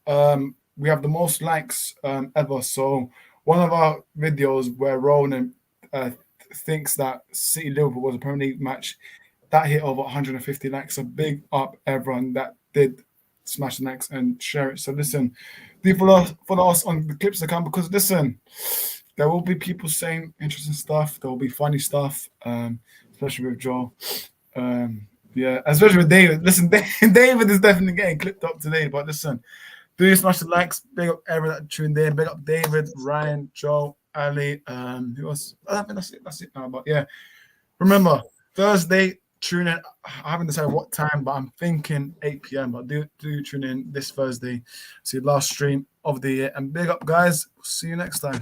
[SPEAKER 1] we have the most likes ever. So one of our videos where Ronan thinks that City Liverpool was a Premier League match, that hit over 150 likes. So big up everyone that did smash the likes and share it. So listen, do follow us on the Clips account, because listen, there will be people saying interesting stuff. There will be funny stuff, especially with Joe. Yeah, especially with David. Listen, David is definitely getting clipped up today. But listen, do smash the likes. Big up everyone that tuned in. Big up David, Ryan, Joe, Ali. Who else? I think that's it now. But yeah, remember Thursday. Tune in. I haven't decided what time, but I'm thinking 8 p.m. But do tune in this Thursday. See the last stream of the year. And big up, guys. See you next time.